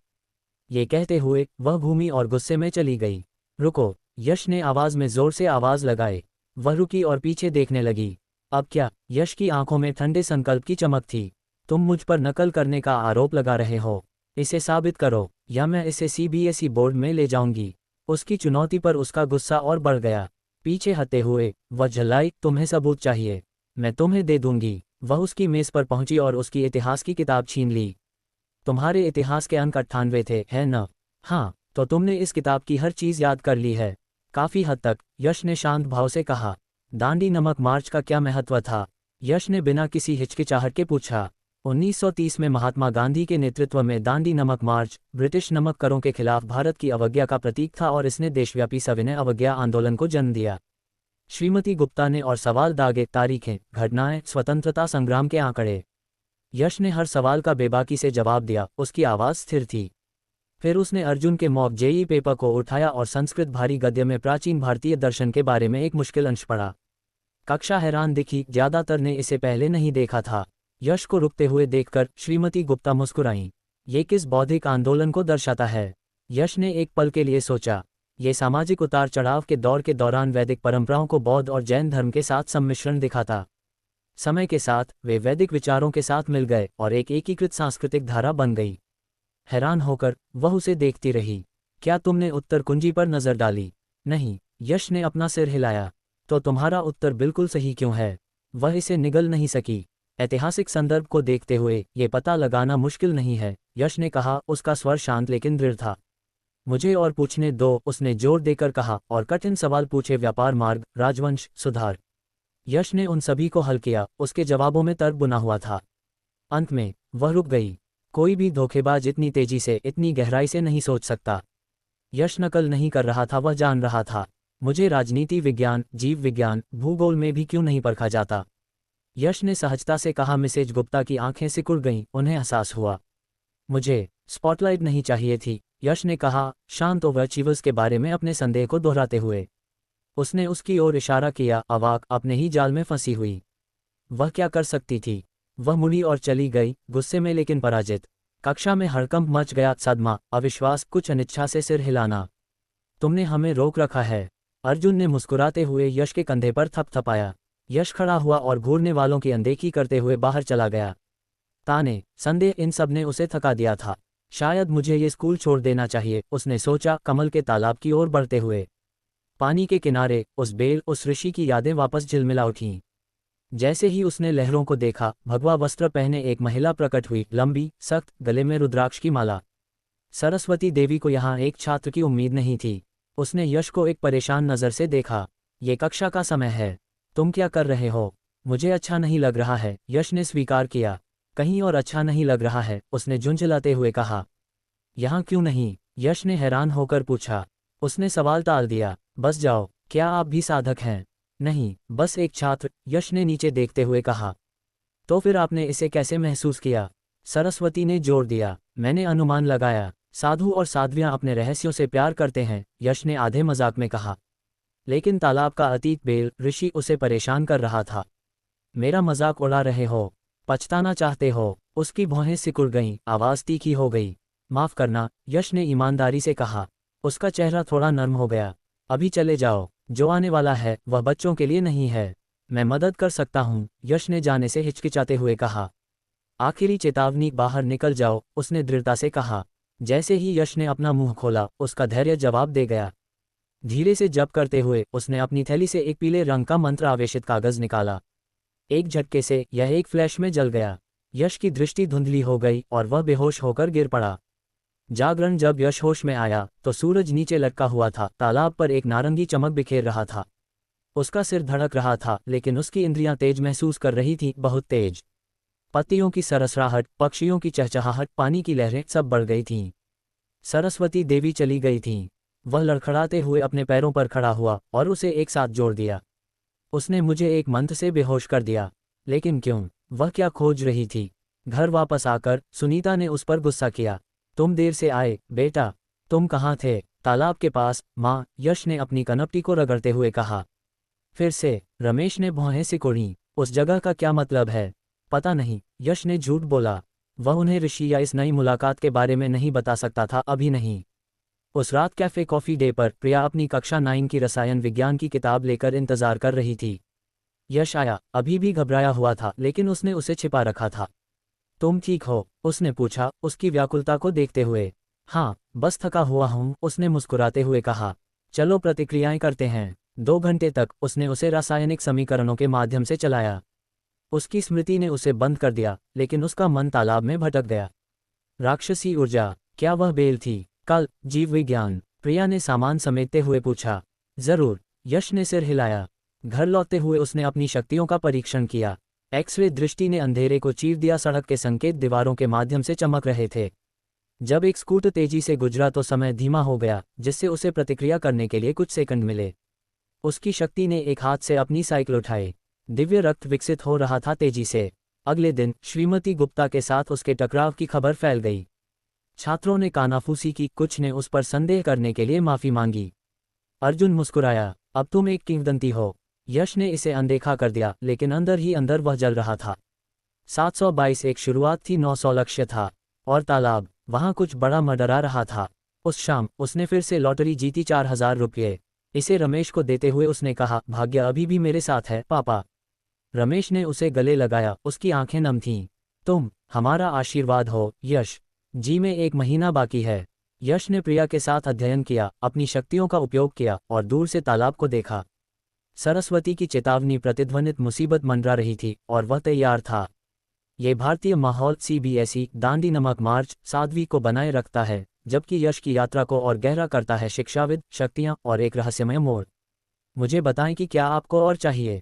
A: ये कहते हुए वह भूमि और गुस्से में चली गई। रुको, यश ने आवाज़ में जोर से आवाज़ लगाई। वह रुकी और पीछे देखने लगी। अब क्या? यश की आंखों में ठंडे संकल्प की चमक थी। तुम मुझ पर नकल करने का आरोप लगा रहे हो। इसे साबित करो या मैं इसे सीबीएसई बोर्ड में ले जाऊंगी। उसकी चुनौती पर उसका गुस्सा और बढ़ गया। पीछे हटते हुए वह झल्लाई, तुम्हें सबूत चाहिए? मैं तुम्हें दे दूंगी। वह उसकी मेज़ पर पहुंची और उसकी इतिहास की किताब छीन ली। तुम्हारे इतिहास के अंक 98 थे, है न? हाँ, तो तुमने इस किताब की हर चीज़ याद कर ली है। काफ़ी हद तक, यश ने शांत भाव से कहा। दांडी नमक मार्च का क्या महत्व था? यश ने बिना किसी हिचकिचाहट के पूछा। 1930 में महात्मा गांधी के नेतृत्व में दांडी नमक मार्च ब्रिटिश नमक करों के खिलाफ भारत की अवज्ञा का प्रतीक था और इसने देशव्यापी सविनय अवज्ञा आंदोलन को जन्म दिया। श्रीमती गुप्ता ने और सवाल दागे, तारीखें, घटनाएं, स्वतंत्रता संग्राम के आंकड़े। यश ने हर सवाल का बेबाकी से जवाब दिया। उसकी आवाज़ स्थिर थी। फिर उसने अर्जुन के मॉक जेईई पेपर को उठाया और संस्कृत भारी गद्य में प्राचीन भारतीय दर्शन के बारे में एक मुश्किल अंश पढ़ा। कक्षा हैरान दिखी, ज़्यादातर ने इसे पहले नहीं देखा था। यश को रुकते हुए देखकर श्रीमती गुप्ता मुस्कुराईं। ये किस बौद्धिक आंदोलन को दर्शाता है? यश ने एक पल के लिए सोचा। ये सामाजिक उतार चढ़ाव के दौर के दौरान वैदिक परंपराओं को बौद्ध और जैन धर्म के साथ सम्मिश्रण दिखाता। समय के साथ वे वैदिक विचारों के साथ मिल गए और एक एकीकृत सांस्कृतिक धारा बन गई। हैरान होकर वह उसे देखती रही। क्या तुमने उत्तर कुंजी पर नज़र डाली? नहीं, यश ने अपना सिर हिलाया। तो तुम्हारा उत्तर बिल्कुल सही क्यों है? वह इसे निगल नहीं सकी। ऐतिहासिक संदर्भ को देखते हुए ये पता लगाना मुश्किल नहीं है, यश ने कहा। उसका स्वर शांत लेकिन दृढ़ था। मुझे और पूछने दो, उसने जोर देकर कहा, और कठिन सवाल पूछे। व्यापार मार्ग, राजवंश, सुधार। यश ने उन सभी को हल किया। उसके जवाबों में तर्क बुना हुआ था। अंत में वह रुक गई। कोई भी धोखेबाज इतनी तेजी से, इतनी गहराई से नहीं सोच सकता। यश नकल नहीं कर रहा था, वह जान रहा था। मुझे राजनीति विज्ञान, जीव विज्ञान, भूगोल में भी क्यों नहीं परखा जाता? यश ने सहजता से कहा। मिसेज गुप्ता की आंखें सिकुड़ गईं। उन्हें एहसास हुआ। मुझे स्पॉटलाइट नहीं चाहिए थी, यश ने कहा, शांत ओवरअचीवर्स के बारे में अपने संदेह को दोहराते हुए। उसने उसकी ओर इशारा किया, अवाक, अपने ही जाल में फंसी हुई। वह क्या कर सकती थी? वह मुड़ी और चली गई, गुस्से में लेकिन पराजित। कक्षा में हड़कंप मच गया। सदमा, अविश्वास, कुछ अनिच्छा से सिर हिलाना। तुमने हमें रोक रखा है। अर्जुन ने मुस्कुराते हुए यश के कंधे पर थपथपाया। यश खड़ा हुआ और घूरने वालों की अनदेखी करते हुए बाहर चला गया। ताने, संदेह, इन सब ने उसे थका दिया था। शायद मुझे ये स्कूल छोड़ देना चाहिए, उसने सोचा, कमल के तालाब की ओर बढ़ते हुए। पानी के किनारे उस बेल, उस ऋषि की यादें वापस झिलमिला उठीं। जैसे ही उसने लहरों को देखा, भगवा वस्त्र पहने एक महिला प्रकट हुई, लंबी, सख्त, गले में रुद्राक्ष की माला। सरस्वती देवी को यहाँ एक छात्र की उम्मीद नहीं थी। उसने यश को एक परेशान नज़र से देखा। ये कक्षा का समय है। तुम क्या कर रहे हो? मुझे अच्छा नहीं लग रहा है, यश ने स्वीकार किया। कहीं और अच्छा नहीं लग रहा है, उसने झुंझलाते हुए कहा। यहाँ क्यों नहीं? यश ने हैरान होकर पूछा। उसने सवाल टाल दिया। बस जाओ। क्या आप भी साधक हैं? नहीं, बस एक छात्र, यश ने नीचे देखते हुए कहा। तो फिर आपने इसे कैसे महसूस किया? सरस्वती ने जोर दिया। मैंने अनुमान लगाया। साधु और साध्वियां अपने रहस्यों से प्यार करते हैं, यश ने आधे मजाक में कहा। लेकिन तालाब का अतीत बेल, ऋषि, उसे परेशान कर रहा था। मेरा मजाक उड़ा रहे हो? पछताना चाहते हो? उसकी भौहें सिकुड़ गईं, आवाज़ तीखी हो गई। माफ़ करना, यश ने ईमानदारी से कहा। उसका चेहरा थोड़ा नर्म हो गया। अभी चले जाओ। जो आने वाला है वह बच्चों के लिए नहीं है। मैं मदद कर सकता हूँ, यश ने जाने से हिचकिचाते हुए कहा। आखिरी चेतावनी, बाहर निकल जाओ, उसने दृढ़ता से कहा। जैसे ही यश ने अपना मुंह खोला, उसका धैर्य जवाब दे गया। धीरे से जप करते हुए उसने अपनी थैली से एक पीले रंग का मंत्र आवेशित कागज निकाला। एक झटके से यह एक फ्लैश में जल गया। यश की दृष्टि धुंधली हो गई और वह बेहोश होकर गिर पड़ा। जागरण, जब यश होश में आया तो सूरज नीचे लटका हुआ था। तालाब पर एक नारंगी चमक बिखेर रहा था। उसका सिर धड़क रहा था, लेकिन उसकी इंद्रियां तेज महसूस कर रही थी, बहुत तेज। पत्तियों की सरसराहट, पक्षियों की चहचहाहट, पानी की लहरें सब बढ़ गई थीं। सरस्वती देवी चली गई थीं। वह लड़खड़ाते हुए अपने पैरों पर खड़ा हुआ और उसे एक साथ जोड़ दिया। उसने मुझे एक मंत्र से बेहोश कर दिया। लेकिन क्यों? वह क्या खोज रही थी? घर वापस आकर सुनीता ने उस पर गुस्सा किया। तुम देर से आए, बेटा। तुम कहाँ थे? तालाब के पास, माँ, यश ने अपनी कनपटी को रगड़ते हुए कहा। फिर से? रमेश ने भौहें सिकोड़ी। उस जगह का क्या मतलब है? पता नहीं, यश ने झूठ बोला। वह उन्हें ऋषि या इस नई मुलाकात के बारे में नहीं बता सकता था, अभी नहीं। उस रात कैफे कॉफ़ी डे पर प्रिया अपनी कक्षा 9 की रसायन विज्ञान की किताब लेकर इंतजार कर रही थी। यश आया, अभी भी घबराया हुआ था, लेकिन उसने उसे छिपा रखा था। तुम ठीक हो? उसने पूछा, उसकी व्याकुलता को देखते हुए। हाँ, बस थका हुआ हूँ, उसने मुस्कुराते हुए कहा। चलो प्रतिक्रियाएं करते हैं। 2 घंटे तक उसने उसे रासायनिक समीकरणों के माध्यम से चलाया। उसकी स्मृति ने उसे बंद कर दिया, लेकिन उसका मन तालाब में भटक गया। राक्षसी ऊर्जा, क्या वह बेल थी? कल, जीव विज्ञान, प्रिया ने सामान समेटते हुए पूछा। जरूर, यश ने सिर हिलाया। घर लौटते हुए उसने अपनी शक्तियों का परीक्षण किया। एक्सरे दृष्टि ने अंधेरे को चीर दिया, सड़क के संकेत दीवारों के माध्यम से चमक रहे थे। जब एक स्कूटर तेजी से गुजरा तो समय धीमा हो गया, जिससे उसे प्रतिक्रिया करने के लिए कुछ सेकंड मिले। उसकी शक्ति ने एक हाथ से अपनी साइकिल उठाई। दिव्य रक्त विकसित हो रहा था तेजी से। अगले दिन श्रीमती गुप्ता के साथ उसके टकराव की खबर फैल गई। छात्रों ने कानाफूसी की, कुछ ने उस पर संदेह करने के लिए माफी मांगी। अर्जुन मुस्कुराया, अब तुम एक किंवदंती हो। यश ने इसे अनदेखा कर दिया, लेकिन अंदर ही अंदर वह जल रहा था। 722 एक शुरुआत थी, 900 लक्ष्य था। और तालाब, वहां कुछ बड़ा मडरा रहा था। उस शाम उसने फिर से लॉटरी जीती, 4000 रुपये। इसे रमेश को देते हुए उसने कहा, भाग्य अभी भी मेरे साथ है, पापा। रमेश ने उसे गले लगाया, उसकी आंखें नम थीं। तुम हमारा आशीर्वाद हो, यश। जी में 1 महीना बाकी है। यश ने प्रिया के साथ अध्ययन किया, अपनी शक्तियों का उपयोग किया और दूर से तालाब को देखा। सरस्वती की चेतावनी प्रतिध्वनित, मुसीबत मंडरा रही थी और वह तैयार था। ये भारतीय माहौल सीबीएसई दांडी नमक मार्च 7वीं को बनाए रखता है, जबकि यश की यात्रा को और गहरा करता है शिक्षाविद, शक्तियाँ और एक रहस्यमय मोड़। मुझे बताएं कि क्या आपको और चाहिए।